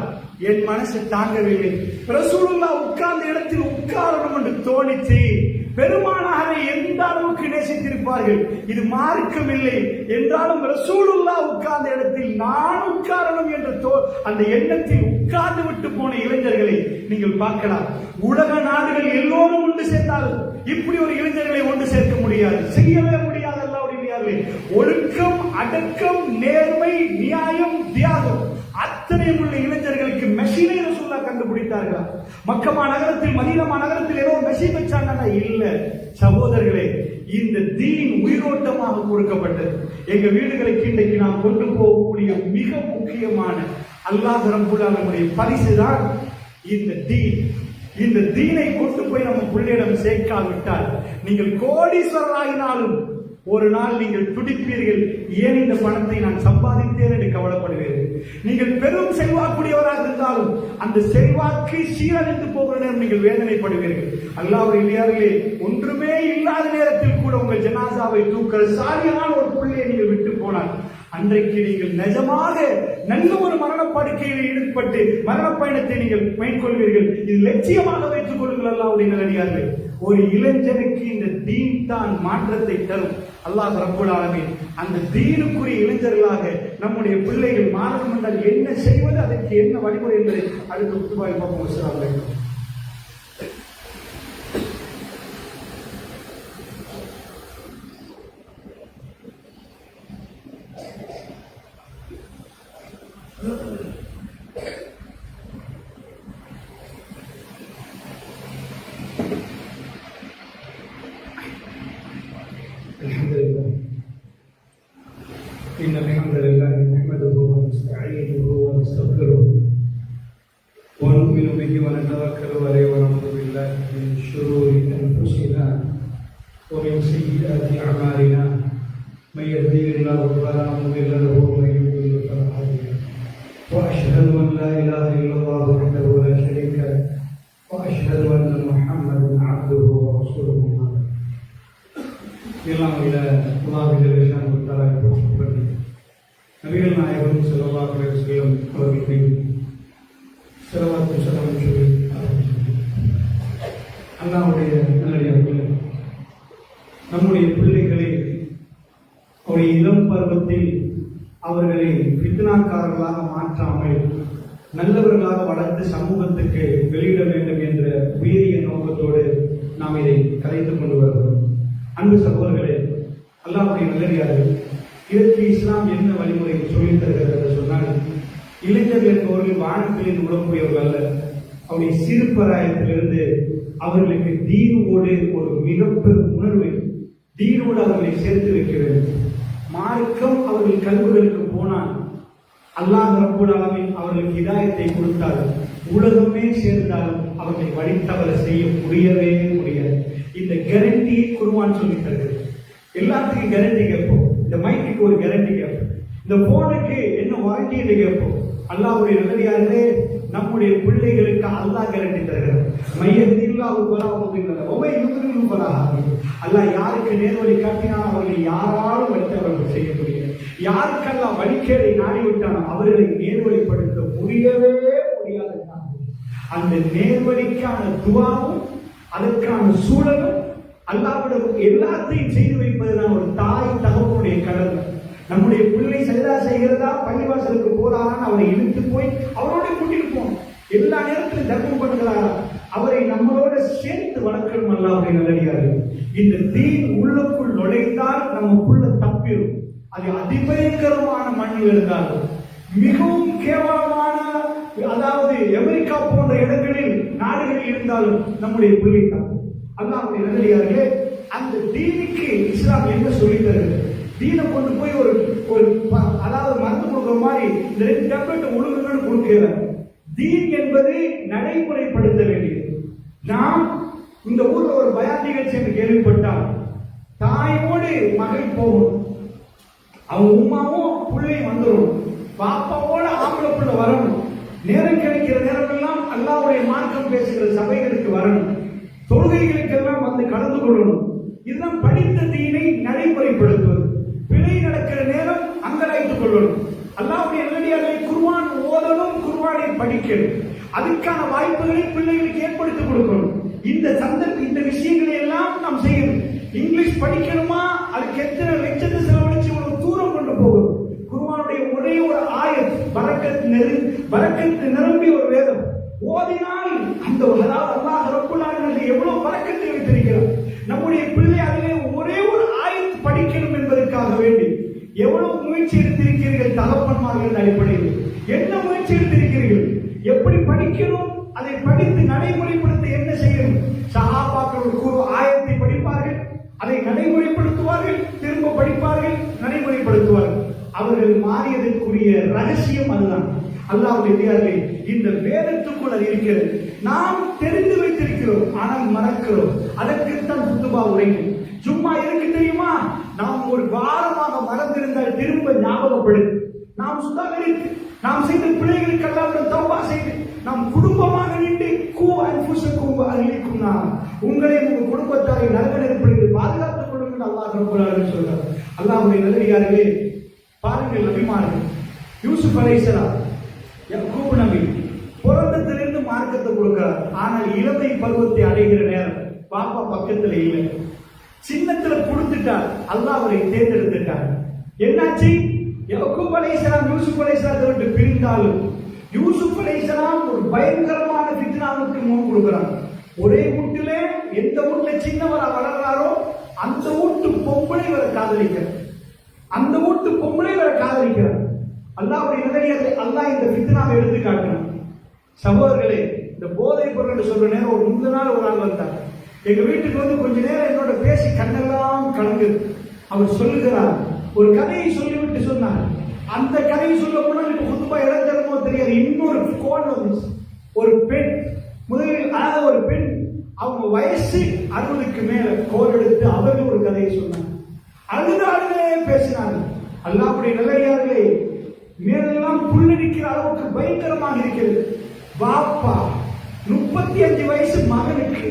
என் மனசு தாங்கவில்லை. ரசூலுல்லாஹ் உட்கார்ந்த இடத்தில் உட்காரணும் என்று தோணிச்சு. பெருமானாரை எந்த அளவுக்கு நேசித்திருப்பார்கள். இது மார்க்கம் இல்லை என்றாலும் ரசூலுல்லாஹ் உட்கார்ந்த இடத்தில் நான் உட்காரணும் என்ற அந்த எண்ணத்தில் உட்கார்ந்து விட்டு போன இளைஞர்களை நீங்கள் பார்க்கலாம். உலக நாடுகள் எல்லோரும் ஒன்று சேர்ந்தாலும் இப்படி ஒரு இளைஞர்களை ஒன்று சேர்க்க முடியாது, செய்யவே முடியாது. அல்லாஹ்வுடைய ஒழுக்கம், அடக்கம், நேர்மை, நியாயம், தியாகம் அத்தனையும் உள்ள இளைஞர்களுக்கு மெஷினை ரசூலுல்லாஹ் கண்டுபிடித்தார்களா? மக்கமா நகரத்தில், மதீனா நகரத்தில் ஏதோ மெஷின் வச்சாங்கன்னா இல்ல. சகோதரர்களே, இந்த தீன் உயிரோட்டமாக கொடுக்கப்பட்டது. எங்க வீடுகளுக்கு இன்றைக்கு நாம் கொண்டு போகக்கூடிய மிக முக்கியமான அல்லாஹ் ரப்பல் ஆலமீனுடைய பரிசுதான் இந்த தீன். இந்த தீனை கொண்டு போய் நம்ம பிள்ளையிடம் சேர்க்காவிட்டால் நீங்கள் கோடீஸ்வரராகினாலும் ஒரு நாள் நீங்கள் துடிப்பீர்கள். ஏன் இந்த பணத்தை நான் சம்பாதித்தேன் என்று கவலைப்படுவீர்கள். நீங்கள் பெரும் செல்வாக்குடையவராக இருந்தாலும் அந்த செல்வாக்கு சீரழிந்து போகிற நேரம் நீங்கள் வேதனைப்படுவீர்கள். அல்லாஹ்வுடைய நல்லடியார்களே, ஒன்றுமே இல்லாத நேரத்தில் கூட உங்கள் ஜனாசாவை தூக்கிற சாலியான ஒரு பிள்ளையை நீங்கள் விட்டு போனால் அன்றைக்கு நீங்கள் நிஜமாக நல்ல ஒரு மரணப்படுக்கையில் ஈடுபட்டு மரண பயணத்தை நீங்கள் மேற்கொள்வீர்கள். இது லட்சியமாக வைத்துக் கொள்ளுங்கள். அல்லாஹ்வுடைய நல்லடியார்களே, ஒரு இளைஞனுக்கு இந்த தீன் தான் மாற்றத்தை தரும். அல்லாஹ் ரப்பல் ஆலமீன் அந்த தீனுக்குரிய இளைஞர்களாக நம்முடைய பிள்ளைகள் மாறணும் என்றால் என்ன செய்வது, அதற்கு என்ன வழிமுறை என்பதை அடுத்த குத்துபாய் பார்ப்போம். அஸ்ஸலாமு அலைக்கும். إن الحمد لله نحمده ونستعينه ونستغفره ونؤمن به
به ونتوكل عليه ونعوذ بالله من شرور أنفسنا ومن سيئات أعمالنا من يهده الله فلا مضل له ومن يضلل فلا هادي له وأشهد أن لا إله إلا الله وحده لا شريك له وأشهد أن محمدا عبده ورسوله எல்லாம் இல்ல நபிகள் நாயகம் ஸல்லல்லாஹு அலைஹி வஸல்லம் அவர்களுக்கு ஸலவாத்தும் ஸலாமும் சொல்லி அல்லாஹ்வுடைய நல்லடியார்களே, நம்முடைய பிள்ளைகளை அவருடைய இளம் பருவத்தில் அவர்களை ஃபித்னாக்காரர்களாக மாற்றாமல் நல்லவர்களாக வளர்த்து சமூகத்துக்கு வெளியிட வேண்டும் என்ற உயரிய நோக்கத்தோடு நாம் இதை கலைத்துக் கொண்டு வருகிறோம். அன்பு சகோதரர்களே, அல்லாஹ்வுடைய நல்லடியார்கள், இதற்கு இஸ்லாம் என்ன வழிமுறை சொல்லித் தருகிறது என்று சொன்னால், இளைஞர்கள் என்பவர்கள் வாழ்க்கையின் உடம்புடையவர்கள் அல்ல. அவருடைய சிறுபராயத்திலிருந்து அவர்களுக்கு தீனோடு ஒரு மிகப்பெரும் உணர்வை, தீனோடு அவர்களை சேர்த்து வைக்க வேண்டும். மார்க்கம் அவர்கள் கல்விகளுக்கு போனால் அல்லாஹ் ரப்பல் ஆலமீன் அவர்களுக்கு ஹிதாயத்தை கொடுத்தால் உலகமே சேர்ந்தாலும் அவர்களை வழித்தவர செய்ய முடியவே முடியாது. இந்த கேரண்டியை குர்ஆன் சொல்லி தருகிறது. எல்லாத்துக்கும் கேரண்டி கேட்போம். இந்த மைக்கு ஒரு கேரண்டி கேட்போம். இந்த போனுக்கு என்ன வாரண்டி என்று கேட்போம். அல்லாஹ்வுடைய நல்லடியார்களே, நம்முடைய பிள்ளைகளுக்கு அல்லாஹ் கேரண்டி தருகிறார். மையதில்லாஹு வலா முதில்ல வமை யுதில்லு வலா ஹாதி. அல்லாஹ் யாருக்கு நேர்வழி காட்டினாலும் அவர்களை யாராலும் வழித்தவர்கள் செய்ய முடியாது. யாருக்கெல்லாம் வழிகேடை நாடிவிட்டானோ அவர்களை நேர்வழிப்படுத்த முடியவே முடியாது. அந்த நேர்வழிக்கான துவாவும் அதற்கான சூழலும் அல்லாஹ்விடம் எல்லாத்தையும் செய்து வைப்பதுதான் ஒரு தாய் தகவனுடைய கடமை. நம்முடைய பிள்ளை சரிதா செய்கிறதா, பள்ளிவாசலுக்கு போறாரான்னு அவரை இழுத்து போய் அவரோட கூட்டிட்டு போகணும். எல்லா நேரத்திலும் தர்மம் பண்ணுகிறாரா, அவரை நம்மளோட சேர்த்து வளர்க்கணும். அல்லாஹ்வுடைய நல்லடியார்கள், இந்த தீன் உள்ளுக்குள் நுழைந்தால் நமக்குள்ள தப்பிடும். அது அதிபயங்கரமான மண்ணில் இருந்தாலும், மிகவும் கேவலமான, அதாவது அமெரிக்கா போன்ற இடங்களில் நாடுகளில் இருந்தாலும் நம்முடைய பிள்ளை தப்பு. அல்லாஹ்வுடைய நல்லடியார்களே, அந்த தீனுக்கு இஸ்லாம் என்ன சொல்லி தருகிறது? தீனை கொண்டு போய் ஒரு அதாவது மருந்து கொடுக்குற மாதிரி இந்த 2 டேப்லெட் ஒழுங்குகள் கொடுக்கிறார். தீன் என்பது நடைமுறைப்படுத்த வேண்டியது. நாம் இந்த ஊர்ல ஒரு பயான் நிகழ்ச்சி என்று கேள்விப்பட்டால் தாயோடு மகள் போகணும், அவங்க உமாவும் பிள்ளையும் வந்துடும், பாப்பாவோட ஆம்பளை பிள்ளை வரணும், நேரம் கிடைக்கிற நேரமெல்லாம் அல்லாஹ்வுடைய மார்க்கம் பேசுகிற சபைகளுக்கு வரணும், தொழுகைகளுக்கெல்லாம் வந்து கலந்து கொள்ளணும். இதுதான் படித்த தீனை நடைமுறைப்படுத்துவது. பிழை நடக்கிற நேரம் அங்கலாய்த்துக் கொள்ளணும். அல்லாஹ்வுடைய நல்லடியார்களை குர்ஆன் ஓதணும், குர்ஆனை படிக்கணும். அதுக்கான வாய்ப்புகளை பிள்ளைகளுக்கு ஏற்படுத்தி கொடுக்கணும். இந்த விஷயங்களை எல்லாம் நாம் செய்யணும். இங்கிலீஷ் படிக்கணுமா, அதுக்கு எத்தனை லட்சத்தை செலவழிச்சு இவ்வளவு தூரம் கொண்டு போகணும். குர்ஆனுடைய ஒரே ஒரு ஆயத், பரக்கத்து நிரம்பிய ஒரு வேதம் ஓதினால் அந்த அல்லாஹ் ரப்பல் ஆலமீன் எவ்வளவு பரக்கத்தை வைத்திருக்கிறார். நம்முடைய பிள்ளை அதிலே ஒரே ஒரு ஆயத் படிக்கணும் என்பதற்காக வேண்டி எவ்வளவு முயற்சி எடுத்திருக்கிறீர்கள் தகப்பன்மார்கள் அடிப்படையில்? என்ன முயற்சி எடுத்திருக்கிறீர்கள்? எப்படி படிக்கணும், அதை படித்து நடைமுறைப்படுத்த என்ன செய்யணும்? சஹாபாக்கள் ஒரு ஆயத்தை படிப்பார்கள், அதை நடைமுறைப்படுத்துவார்கள், திரும்ப படிப்பார்கள், நடைமுறைப்படுத்துவார்கள். அவர்கள் மாறியதற்குரிய ரகசியம் அதுதான். அல்லாஹ்வுடைய இந்த வேதத்துக்குள் அது இருக்கிறது. நாம் தெரிந்து வைத்திருக்கிறோம், ஆனால் மறக்கிறோம். அதற்குத்தான் குத்துபா உரைக்கும். சும்மா எதுக்கு தெரியுமா? நாம் ஒரு வாரமாக மறந்திருந்தால் திரும்ப ஞாபகப்படுது. நாம் சுதாகரித்து நாம் செய்த பிள்ளைகளுக்கு அல்லாஹ்விடம் தௌபா செய்து நாம் குடும்பமாக நின்று உங்களை உங்கள் குடும்பத்தாரை நல்ல நெருப்பிலிருந்து பாதுகாத்துக் கொள்ளுங்கள் அல்லாஹ் ரப்பல் ஆலமீன் சொல்றார். அல்லாஹ்வுடைய நல்லடியார்களே, பாருங்கள், நபிமார்கள் யூசுப் அலைஹிஸ்ஸலாம், யாக்கூப் நபி பிறந்ததிலிருந்து மார்க்கத்தை கொடுக்கிறார். ஆனால் இளமை பருவத்தை அடைகிற நேரம் பாப்பா பக்கத்துல இல்லை, சின்னத்துல கொடுத்துட்டார். அல்லாஹ் அவரை தேர்ந்தெடுத்துட்டார். என்னாச்சு? யாக்கூப் அலைஹிஸ்ஸலாம் யூசுப் அலைஹிஸ்ஸலாத்தை விட்டு பிரிந்தாலும் யூசுப் அலைஹிஸ்ஸலாம் ஒரு பயங்கரமான ஃபித்னாவுக்கு முன் கொடுக்கிறார். ஒரே வீட்டிலே எந்த வீட்டுல சின்னவரா வளர்றாரோ அந்த வீட்டு பொம்பளை வர காதலிக்கிறார், அந்த வீட்டு பொம்பளை வர காதலிக்கிறார். அல்லாஹ்வுடைய நல்லடியார்களே, அல்லாஹ் இந்த ஃபித்னாவை எடுத்து காட்டினார். சகோதரர்களே, இந்த போதை பொருள் சொல்ற நேரம் ஒரு முந்தின நாள் ஒரு ஆள் வந்தார் எங்க வீட்டுக்கு வந்து கொஞ்ச நேரம் என்னோட பேசி கண்ணெல்லாம் கலங்குது. அவர் சொல்லுகிறார், ஒரு கதையை சொல்லிவிட்டு சொன்னார். அந்த கதையை சொல்ல போனால் இப்ப குத்துபா இடம் தருமோ தெரியாது. இன்னொரு கோல் வந்துச்சு.
ஒரு பெண் முதலில், அதாவது ஒரு பெண் அவங்க வயசு 60க்கு மேல கோல் எடுத்து அவர்கள் ஒரு கதையை சொன்னாங்க. அழுது பேசினாங்க. அல்லாஹ்வுடைய நல்லடியார்களே, மேலெல்லாம் புல்லரிக்கிற அளவுக்கு பயங்கரமாக இருக்கிறது. வாப்பா 35 வயசு மகனுக்கு,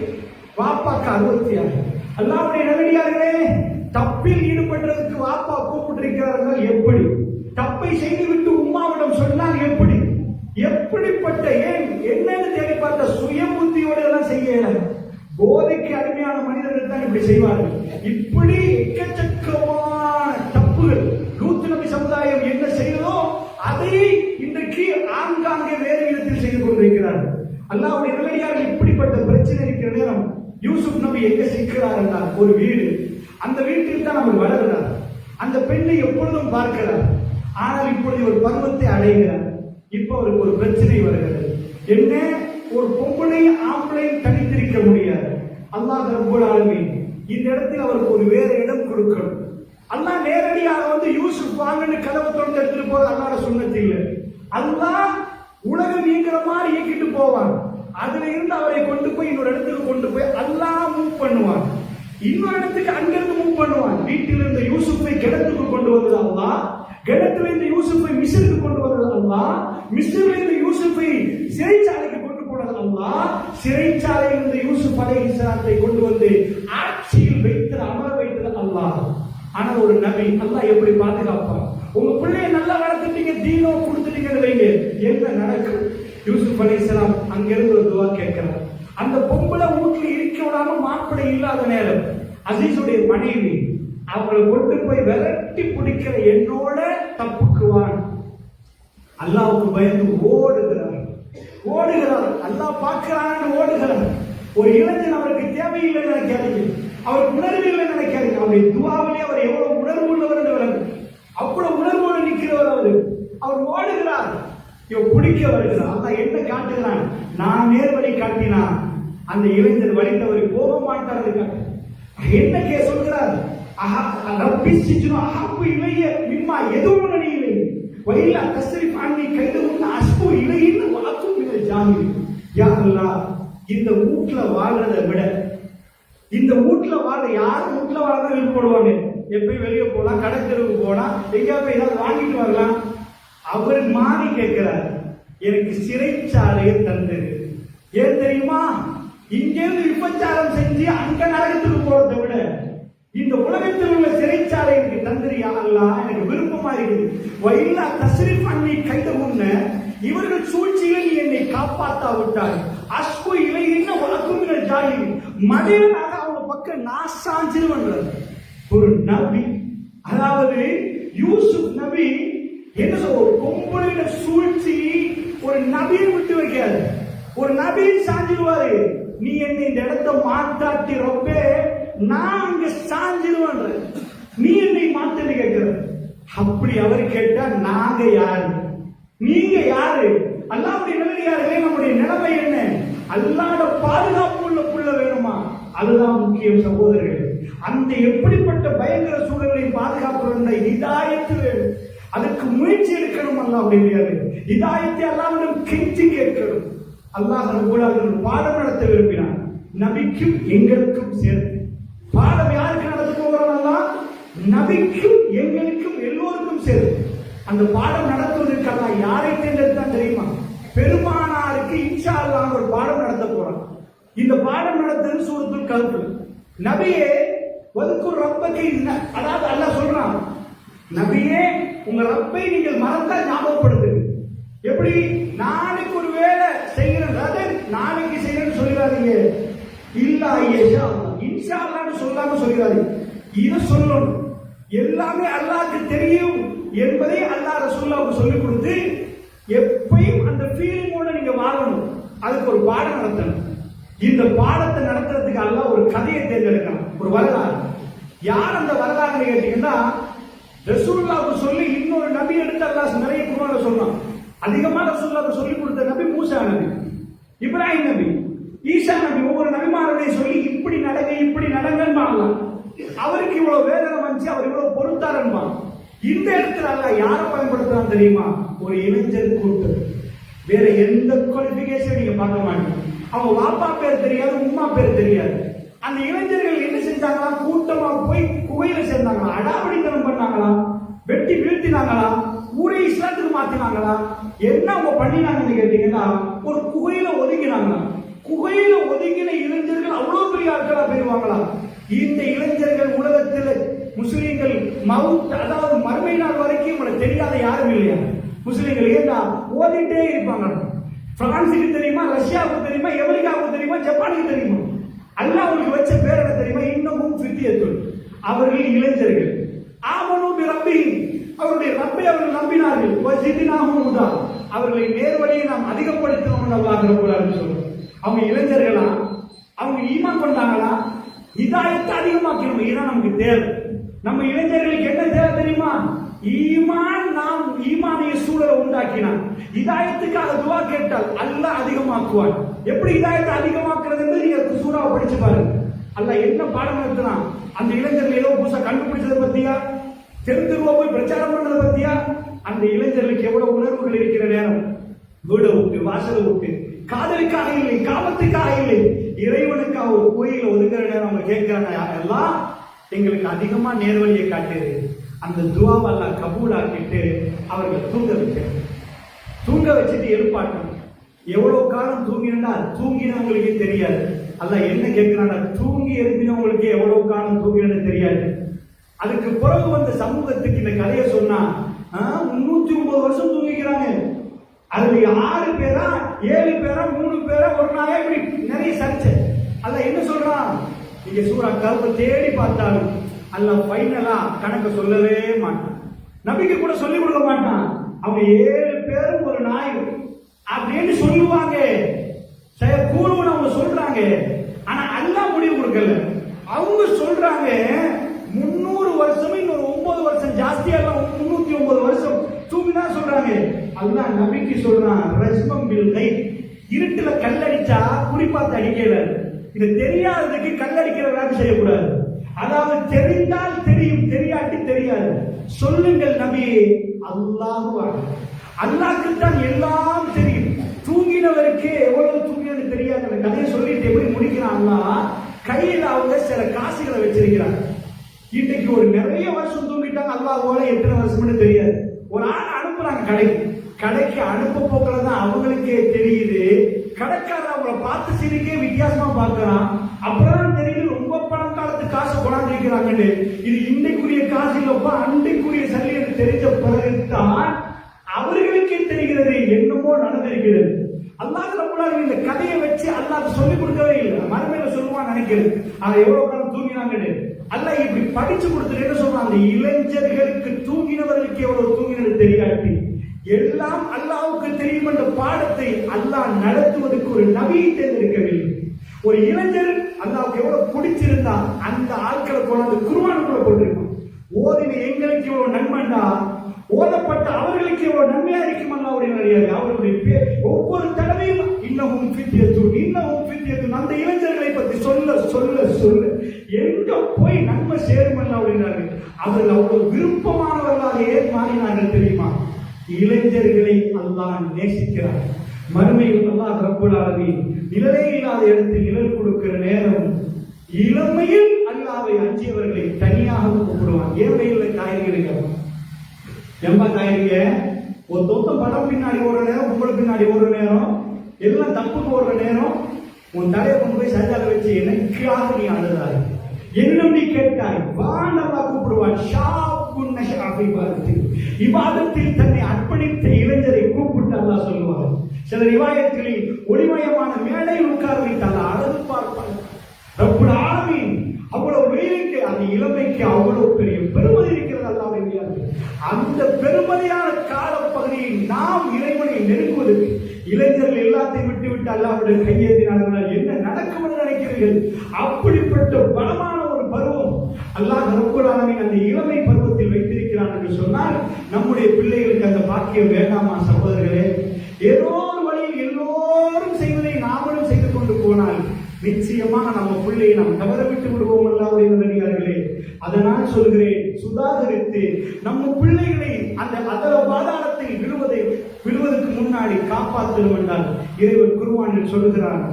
வாப்பாக்கு 66. அல்லாஹ்வுடைய நல்லடியார்களே, தப்பில் ஈடுபடுறதுக்கு வாப்பா கூப்பிட்டிருக்கிறார்கள். எப்படி தப்பை செய்துவிட்டு உம்மாவிடம் சொன்னால் எப்படி? எப்படிப்பட்ட ஏன் என்னன்னு தேடி பார்த்த சுய புத்தியோட எல்லாம் செய்யல. போதைக்கு அடிமையான மனிதர்கள் தான் இப்படி செய்வார்கள். இப்படி எக்கச்சக்கமான தப்புகள் லூத் நபி சமுதாயம் என்ன செய்ததோ அதை இன்றைக்கு ஆங்காங்கே வேறு விதத்தில் செய்து கொண்டிருக்கிறார்கள். அல்லாஹ்வுடைய நல்லடியார்கள், இப்படிப்பட்ட பிரச்சனை இருக்கிற நேரம் யூசுப் நபி எங்க சிக்கிறார் என்றால் ஒரு வீடு. அந்த வீட்டில் தான் அவர் வளர்கிறார். அந்த பெண்ணை எப்பொழுதும் பார்க்கிறார். ஆனால் இப்பொழுது ஒரு பருவத்தை அடைகிறார். இப்ப அவருக்கு ஒரு பிரச்சனை வருகிறது. என்ன? ஒரு பொம்பளை ஆம்பளை தனித்திருக்க முடியாது. அல்லாஹ் ரப்பல் ஆலமீன் இந்த இடத்தில் அவருக்கு ஒரு வேற இடம் கொடுக்கணும். அல்லாஹ் நேரடியாக வந்து யூசுப் வாங்கன்னு கதவை திறந்து எடுத்துட்டு போறது அல்லாஹ்வோட சுன்னத் இல்லை. அல்லாஹ் உலகம் இயங்குற மாதிரி இயக்கிட்டு போவான். அதுல இருந்து அவரை கொண்டு போய் இன்னொரு இடத்துக்கு கொண்டு போய் அல்லாஹ் மூவ் பண்ணுவான். இன்னொரு இடத்துக்கு அங்கிருந்து மூவ் பண்ணுவான். வீட்டில் இருந்த யூசுப்பை கிணத்துக்கு கொண்டு வந்தது அல்லாஹ். கிணத்துல இருந்து யூசுப்பை மிஸ்ருக்கு கொண்டு வந்தது அல்லாஹ். மிஸ்ரில் இருந்து யூசுப்பை சிறைச்சாலைக்கு கொண்டு போனது அல்லாஹ். சிறைச்சாலையில் இருந்த யூசுப் அலைஹிஸ்ஸலாத்தை கொண்டு வந்து ஆட்சியில் வைத்து அமர வைத்தது அல்லாஹ். ஆனா ஒரு நபி அல்லாஹ் எப்படி பாதுகாப்பான்? உங்க பிள்ளைய நல்லா வளர்த்துட்டீங்க, தீனோ கொடுத்துட்டீங்கன்னு வைங்க, என்ன நடக்கும்? யூசுப் அலைஹிஸ்ஸலாம் அங்கிருந்து ஒரு துவா கேட்கிறார். அந்த பொம்பளை வீட்டுல இருக்க விடாம மாப்பிள்ளை இல்லாத நேரம் அசீசுடைய மனைவி அவங்களை கொண்டு போய் விரட்டி பிடிக்கிற என்னோட தப்புக்குவான். அல்லாஹ்வுக்கு பயந்து ஓடுகிறார். அல்லாஹ் பார்க்கிறான்னு ஓடுகிறார். ஒரு இளைஞன் அவருக்கு தேவையில்லைன்னு நினைக்காதீங்க, அவர் உணர்வு இல்லை நினைக்காதீங்க. அவருடைய துவாவிலே அவர் எவ்வளவு உணர்வு உள்ளவர் என்று விளங்கும். அவ்வளவு உணர்வோடு நிற்கிறவர் அவர் ஓடுகிறார். இவன் பிடிக்க வருகிறார். அல்லாஹ் என்ன காட்டுகிறான்? நான் நேர்வழி காட்டினா அந்த இளைஞர் வழித்தவரை போக மாட்டார். என்ன சொல்கிறார்? அஹப்பு இளைய மிம்மா எதுவும் இல்லை வயல தஸ்ரி பாண்டி கைது அஸ்பு இளையின்னு வாக்கும் இல்லை ஜாமி. யா அல்லாஹ், இந்த வீட்டுல வாழ்றதை விட இந்த வீட்டுல வாழ யார் வீட்டுல வாழ்றதா போடுவாங்க. எப்பயும் வெளியே போலாம், கடற்கரைக்கு போனா, எங்கேயா போய் ஏதாவது வாங்கிட்டு வரலாம். அவர் மாறி கேட்கிறார், எனக்கு சிறைச்சாலையை தந்தது. ஏன் தெரியுமா? இங்கிருந்து விபச்சாரம் செஞ்சு அங்க நரகத்துக்கு போறதை விட இந்த உலகத்தில் உள்ள சிறைச்சாலை எனக்கு தந்திரியா அல்லாஹ், எனக்கு விருப்பமா இருக்குது. வயலா தஸ்ரி பண்ணி கைத முன்ன இவர்கள் சூழ்ச்சியில் என்னை காப்பாத்தாவிட்டார். அஸ்பு இலை என்ன வழக்கும் ஜாகி மனிதனாக அவங்க பக்கம் நான் சாஞ்சிருவன்றார். ஒரு நபி, அதாவது யூசுப் நபி என்ன சொல்ற, ஒரு பொம்பளையில சூழ்ச்சி ஒரு நபியை விட்டு வைக்காது. ஒரு நபியை சாஞ்சிருவாரு. நீ என்னை இந்த இடத்தை மாத்தாட்டி ரொம்பே நான் அங்க சாஞ்சிருவேன், நீ என்னை மாத்தன்னு கேட்கிற. அப்படி அவர் கேட்டா நாங்க யாரு, நீங்க யாரு? அல்லாஹ்வுடைய நல்லடியார்களே, நம்முடைய நிலைமை என்ன? அல்லாஹ்வோட பாதுகாப்பு உள்ள புள்ள வேணுமா? அதுதான் முக்கியம் சகோதரர்கள். அந்த எப்படிப்பட்ட பயங்கர சூழலை பாதுகாப்பு ஹிதாயத்து வேணும். அதுக்கு முயற்சி எடுக்கணும். அல்லாஹ்வுடைய ஹிதாயத்தை அல்லாஹ்விடம் கெஞ்சி கேட்கணும். அல்லாஹ் ரப்பல் பாடம் நடத்த விரும்பினார். நபிக்கும் எங்களுக்கும் சேர்த்து பாடம் யாருக்கு நடத்த போகிறாங்களா? நபிக்கும் எங்களுக்கும் எல்லோருக்கும் சேர்த்து அந்த பாடம் நடத்துவதற்கு அல்லாஹ் யாரை தேர்ந்தெடுத்தான் தெரியுமா? பெருமானாருக்கு இன்ஷா அல்லாஹ் ஒரு பாடம் நடத்த போறான். இந்த பாடம் நடத்துறது சூரத்துல் கஹ்ஃப். நபியே வதுக்குர் ரப்பகை, அதாவது அல்லாஹ் சொல்றான், நபியே உங்க ரப்பை நீங்கள் மறந்தால் ஞாபகப்படுத்துங்க. எப்படி? நாளைக்கு ஒரு வேலை செய்யறது, நாளைக்கு செய்யறேன்னு சொல்லிடாதீங்க. இல்லா இன்ஷா அல்லாஹ்னு சொல்லாம சொல்லிடாதீங்க. இதை சொல்லணும். எல்லாமே அல்லாஹ்க்கு தெரியும் என்பதை அல்லாஹ் ரசூலுல்லாஹ்வுக்கு சொல்லிக் கொடுத்து எப்பயும் அந்த ஃபீலிங்கோட நீங்க வாழணும். அதுக்கு ஒரு பாடம் நடத்தணும். இந்த பாடத்தை நடத்துறதுக்கு அல்லாஹ் ஒரு கதையை தேர்ந்தெடுக்கலாம், ஒரு வரலாறு. யார் அந்த வரலாறு கேட்டீங்கன்னா, ரசூலுல்லாஹ்வுக்கு சொல்லி இன்னொரு நபி எடுத்து அல்லாஹ் நிறைய குர்ஆன்ல சொன்னான். அதிகமா ரசூலுல்லாஹ்வுக்கு சொல்லி கொடுத்த நபி மூசா நபி, இப்ராஹிம் நபி, ஈசா நபி. ஒவ்வொரு நபிமாரனை சொல்லி இப்படி நடங்க இப்படி நடங்கன்னு அவருக்கு இவ்வளவு வேதனை வந்துச்சு, அவர் இவ்வளவு பொறுத்தாரன்பா. இந்த இடத்துல அல்லாஹ் யாரை பயன்படுத்துறான் தெரியுமா? ஒரு இளைஞர் கூட்டம்.
வேற எந்த குவாலிபிகேஷன் நீங்க பார்க்க மாட்டீங்க. அவங்க வாப்பா பேர் தெரியாது, உம்மா பேர் தெரியாது. அந்த இளைஞர்கள் என்ன செஞ்சாங்களா? கூட்டமா போய் குகையில சேர்ந்தாங்களா? அடாவடித்தனம் பண்ணாங்களா? வெட்டி வீழ்த்தினாங்களா? ஊரை இஸ்லாத்துக்கு மாத்தினாங்களா? என்ன அவங்க பண்ணினாங்கன்னு கேட்டீங்கன்னா, ஒரு குகையில ஒதுங்கினாங்களா? குகையில ஒதுங்கின இளைஞர்கள் அவ்வளவு பெரிய ஆட்களா போயிருவாங்களா? இந்த இளைஞர்கள் உலகத்தில் முஸ்லீம்கள் மவுத், அதாவது மறுமை நாள் வரைக்கும் உங்களுக்கு தெரியாத யாரும் இல்லையா முஸ்லீம்கள்? ஏண்டா ஓதிட்டே இருப்பாங்க. பிரான்ஸுக்கு தெரியுமா, ரஷ்யாவுக்கு தெரியுமா, அமெரிக்காவுக்கு தெரியுமா, ஜப்பானுக்கு தெரியுமா? அல்லாஹ் உங்களுக்கு வச்ச பேர் என்ன தெரியுமா? இன்னமும் ஃபித்யத்துன். அவர்கள் இளைஞர்கள். ஆமனு பிரப்பி, அவருடைய ரப்பை அவர்கள் நம்பினார்கள். வஜித்னாஹும் ஹுதா, அவர்களை நேர்வழியை நாம் அதிகப்படுத்தினோம் அல்லாஹ் ரப்பல் ஆலமீன் சொல்றார். அவங்க இளைஞர்களா? அவங்க ஈமான் கொண்டாங்களா? ஹிதாயத்தை அதிகமாக்கணும். இதுதான் நமக்கு தேவை. நம்ம இளைஞர்களுக்கு என்ன தேவை தெரியுமா? ஈமான். நாம் ஈமானிய சூழலை உண்டாக்கினான். ஹிதாயத்துக்காக துவா கேட்டால் அல்லாஹ் அதிகமாக்குவான். எப்படி ஹிதாயத்தை அதிகமாக்குறது என்று நீங்க சூறாவை படிச்சு பாருங்க. அல்லாஹ் என்ன பாடம் நடத்தினான்? அந்த இளைஞர்கள் ஏதோ புதுசா கண்டுபிடிச்சதை பத்தியா, தெருத்துருவா போய் பிரச்சாரம் பண்ணதை பத்தியா? அந்த இளைஞர்களுக்கு எவ்வளவு உணர்வுகள் இருக்கிற நேரம். வீட விட்டு, வாசலை விட்டு, காதலுக்காக இல்லை, காமத்துக்காக இல்லை, இறைவனுக்காக ஒரு கோயில ஒதுங்குற நேரம் அவங்க கேட்கிறாங்க, எல்லாம் எங்களுக்கு அதிகமா நேர்வழியை காட்டுது. அந்த துவாவை எல்லாம் கபூலாக்கிட்டு அவர்கள் தூங்க வச்சுட்டு எழுப்பாட்டும். எவ்வளவு காலம் தூங்கினா தூங்கினவங்களுக்கே தெரியாது. அல்ல என்ன கேட்கிறாங்க? தூங்கி எழுப்பினவங்களுக்கு எவ்வளவு காலம் தூங்கினது தெரியாது. அதுக்கு பிறகு வந்த சமூகத்துக்கு இந்த கதையை சொன்னா 309 வருஷம் தூங்கிக்கிறாங்க. அதுல 6 பேரா 7 பேரா 3 பேரா ஒரு நாளே இப்படி நிறைய சரிச்ச. அல்ல என்ன சொல்றான்? நீங்க சூரா கல்ப தேடி பார்த்தாலும் அல்ல ஃபைனலா கணக்கு சொல்லவே மாட்டான். நபிக்கு கூட சொல்லி கொடுக்க மாட்டான். அவங்க 7 பேரும் ஒரு நாய் அப்படின்னு சொல்லுவாங்க. கூறுவன்னு அவங்க சொல்றாங்க. ஆனா அல்லாஹ் முடிவு கொடுக்கல. அவங்க சொல்றாங்க 300 வருஷம் இன்னொரு 9 வருஷம் ஜாஸ்தியா 309 வருஷம் தூங்கினா சொல்றாங்க. அல்லாஹ் நபிக்கு சொல்றான், ரஜ்மம் பில் கைப், இருட்டுல கல்லடிச்சா குறிப்பாத்து அடிக்கல. இது தெரியாததுக்கு கல்லடிக்கிற வேலை செய்யக்கூடாது. அதாவது தெரிந்தால் தெரியும், தெரியாட்டி தெரியாது. சொல்லுங்கள் நபியே, அல்லாஹ் அல்லாஹ்க்கு தான் எல்லாம் தெரியும். தூங்கினவருக்கு எவ்வளவு தூங்கினது தெரியாது. அந்த கதையை சொல்லிட்டு எப்படி முடிக்கிறான்னா, கையில் அவங்க சில காசுகளை வச்சிருக்கிறாங்க. இன்னைக்கு ஒரு நிறைய வருஷம் தூங்கிட்டாங்க. அல்லாஹ்வோட எத்தனை வருஷம்னு தெரியாது. ஒரு ஆள் அனுப்புறாங்க கடைக்கு அனுப்ப போக்குல தான் அவங்களுக்கே தெரியுது. கடைக்காரர் அவங்கள பார்த்து சிரிக்கே வித்தியாசமா பார்க்கிறான். அப்புறம் தெரியுது ரொம்ப பணக்காலத்து காசு கொண்டாந்து இருக்கிறாங்கன்னு. இது இன்னைக்குரிய காசு இல்லப்பா, அன்றைக்குரிய சல்லி என்று தெரிஞ்ச பிறகுதான் அவர்களுக்கே தெரிகிறது என்னமோ நடந்திருக்கிறது. அல்லாஹ் ரப்பல் ஆலமீன் இந்த கதையை வச்சு அல்லாஹ் சொல்லிக் கொடுக்கவே இல்லை. மறுமையில சொல்லுவான்னு நினைக்கிறது. ஆனா எவ்வளவு காலம் தூங்கினாங்கன்னு அல்லாஹ் இப்படி படிச்சு கொடுத்துட்டு என்ன சொல்றான்? அந்த இளைஞர்களுக்கு தூங்கினவர்களுக்கு எவ்வளவு தூங்கினது தெரியாட்டி எல்லாம் அல்லாஹ்வுக்கு தெரியும் என்ற பாடத்தை அல்லாஹ் நடத்துவதற்கு ஒரு நபியை தேர்ந்தெடுக்கவில்லை. ஒரு இளைஞர் அல்லாஹ்வுக்கு எவ்வளவு பிடிச்சிருந்தா அந்த ஆட்களை கொண்டாந்து குர்ஆன் கூட போட்டிருக்கும். ஓதின எங்களுக்கு இவ்வளவு நன்மைண்டா, ஓதப்பட்ட அவர்களுக்கு எவ்வளவு நன்மையா இருக்கும். அல்லாஹ்வுடைய அவருடைய ஒவ்வொரு தடவையும் இன்னமும் ஃபித்யத்துன் அந்த இளைஞர்களை பற்றி சொல்ல சொல்ல சொல்ல எங்க போய் நன்மை சேரும் அல்லாஹ்வுடைய அவர்கள் அவ்வளவு விருப்பமானவர்களாக ஏன் மாறினார்கள் தெரியுமா? இளைஞர்களை அல்லாஹ் நேசிக்கிறார். மறுமையில் அல்லாஹ் ரப்பல் ஆலமீன் நிழலே இல்லாத இடத்தில் நிழல் கொடுக்கிற நேரம் இளமையில் அல்லாஹ்வை அஞ்சியவர்களை தனியாக கூப்பிடுவான். ஏன் வெயில காய்கறிங்க எம்ப காய்கறிங்க ஒரு தொத்த படம் பின்னாடி ஒரு நேரம், உங்களுக்கு பின்னாடி ஒரு நேரம், எல்லாம் தப்புக்கு ஒரு நேரம். உன் தலையை கொண்டு போய் சஜால வச்சு எனக்காக நீ அழுதாய், என்னும் நீ கேட்டாய், வான் அல்லாஹ் கூப்பிடுவான். இபாதத்தில் தன்னை அர்ப்பணித்த இளைஞரை கூப்பிட்டு அல்லாஹ் சொல்லுவார். சில ரிவாயத்தில் ஒளிமயமான மேடை உட்கார வைத்து அல்லாஹ் அழகு பார்ப்பார். ரப்பல் ஆலமீன் அவ்வளவு வெயிலுக்கு அந்த இளமைக்கு அவ்வளவு பெரிய பெருமதி இருக்கிறது. அல்லாஹ் அந்த பெருமதியான காலப்பகுதியில் நாம் இறைவனை நெருங்குவதற்கு இளைஞர்கள் எல்லாத்தையும் விட்டு அல்லாஹ்வுடைய கையேந்தினார்கள். என்ன நடக்கும் என்று நினைக்கிறீர்கள்? அப்படிப்பட்ட பலமான ஒரு பருவம் அல்லாஹ் ரப்பல் ஆலமீன் அந்த இளமை பருவத்தில் வைத்திருக்கிறான் என்று சொன்னால் நம்முடைய பிள்ளைகளுக்கு அந்த பாக்கியம் வேண்டாமா சகோதரர்களே? ஏதோ ஒரு வழியில் எல்லோரும் செய்வதை நாமளும் செய்து கொண்டு போனால் நிச்சயமாக நம்ம பிள்ளையை நாம் தவற விட்டு விடுவோம். அல்லாஹ்வுடைய நல்லடியார்களே, அதனால் சொல்கிறேன், சுதாகரித்து நம்ம பிள்ளைகளை அந்த அதல பாதாளத்தில் விழுவதற்கு முன்னாடி காப்பாற்றணும் என்றால் இறைவன் குர்ஆனில் சொல்கிறார்,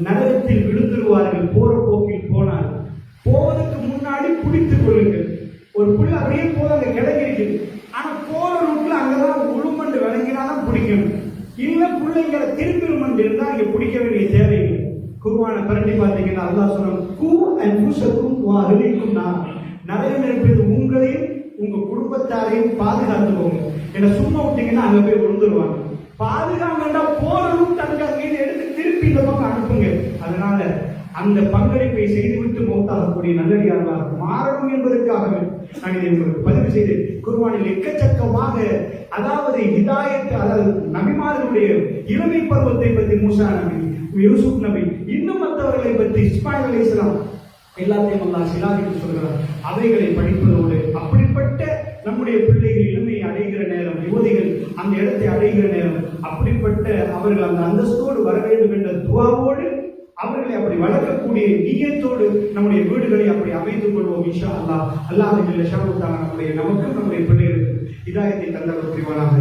நரகத்தில் விழுந்துருவார்கள் போற போக்கில் போனால். போவதற்கு முன்னாடி பிடித்துக் கொள்ளுங்கள். ஒரு புள்ள அப்படியே போது அங்க கிடைக்கிறது, ஆனா போற ரூட்ல அங்கதான் உழுமண்டு விளங்கினாதான் பிடிக்கணும். இல்ல பிள்ளைங்களை திரும்பிடுமண்டு இருந்தா இங்க பிடிக்க வேண்டிய தேவையில்லை. குர்ஆனை பரண்டி பார்த்தீங்கன்னா அல்லாஹ் சொன்னான், கூ அன்ஃபுஸக்கும் வ அஹ்லீக்கும் நார். நரகம் இருப்பது உங்களையும் உங்க குடும்பத்தாரையும் பாதுகாத்துக்கோங்க. என்ன சும்மா விட்டீங்கன்னா அங்க போய் விழுந்துருவாங்க. பாதுகாங்கன்னா போற ரூட் அங்க எடுத்து திருப்பி இந்த பக்கம் அனுப்புங்க. அதனால அந்த பங்களிப்பை செய்துவிட்டு மௌத்தாகக்கூடிய நல்லடியார்களாக மாறணும் என்பதற்காக நான் இதை உங்களுக்கு பதிவு செய்து, குர்ஆனில் எக்கச்சக்கமாக அதாவது ஹிதாயத், அதாவது நபிமார்களுடைய இளமை பருவத்தை பற்றி மூசா நபி, யூசுப் நபி, இன்னும் மற்றவர்களை பற்றி இஸ்மாயில் அலைஹிஸ்ஸலாம் எல்லாத்தையும் அல்லாஹ் சிலாகித்து சொல்கிறார். அவைகளை படிப்பதோடு அப்படிப்பட்ட நம்முடைய பிள்ளைகள் இளமையை அடைகிற நேரம், யுவதிகள் அந்த இடத்தை அடைகிற நேரம், அப்படிப்பட்ட அவர்கள் அந்த அந்தஸ்தோடு வர வேண்டும் என்ற துஆவோடு அவர்களை அப்படி வளர்க்கக்கூடிய நீயத்தோடு நம்முடைய வீடுகளை அப்படி அமைத்துக் கொள்வோம் இன்ஷா அல்லாஹ். அல்லாஹ் ஜல்ல ஷஅனுஹு நம்முடைய நமக்கும் நம்முடைய பிள்ளைகளுக்கு ஹிதாயத்தை தந்தவர் புரிவானாக.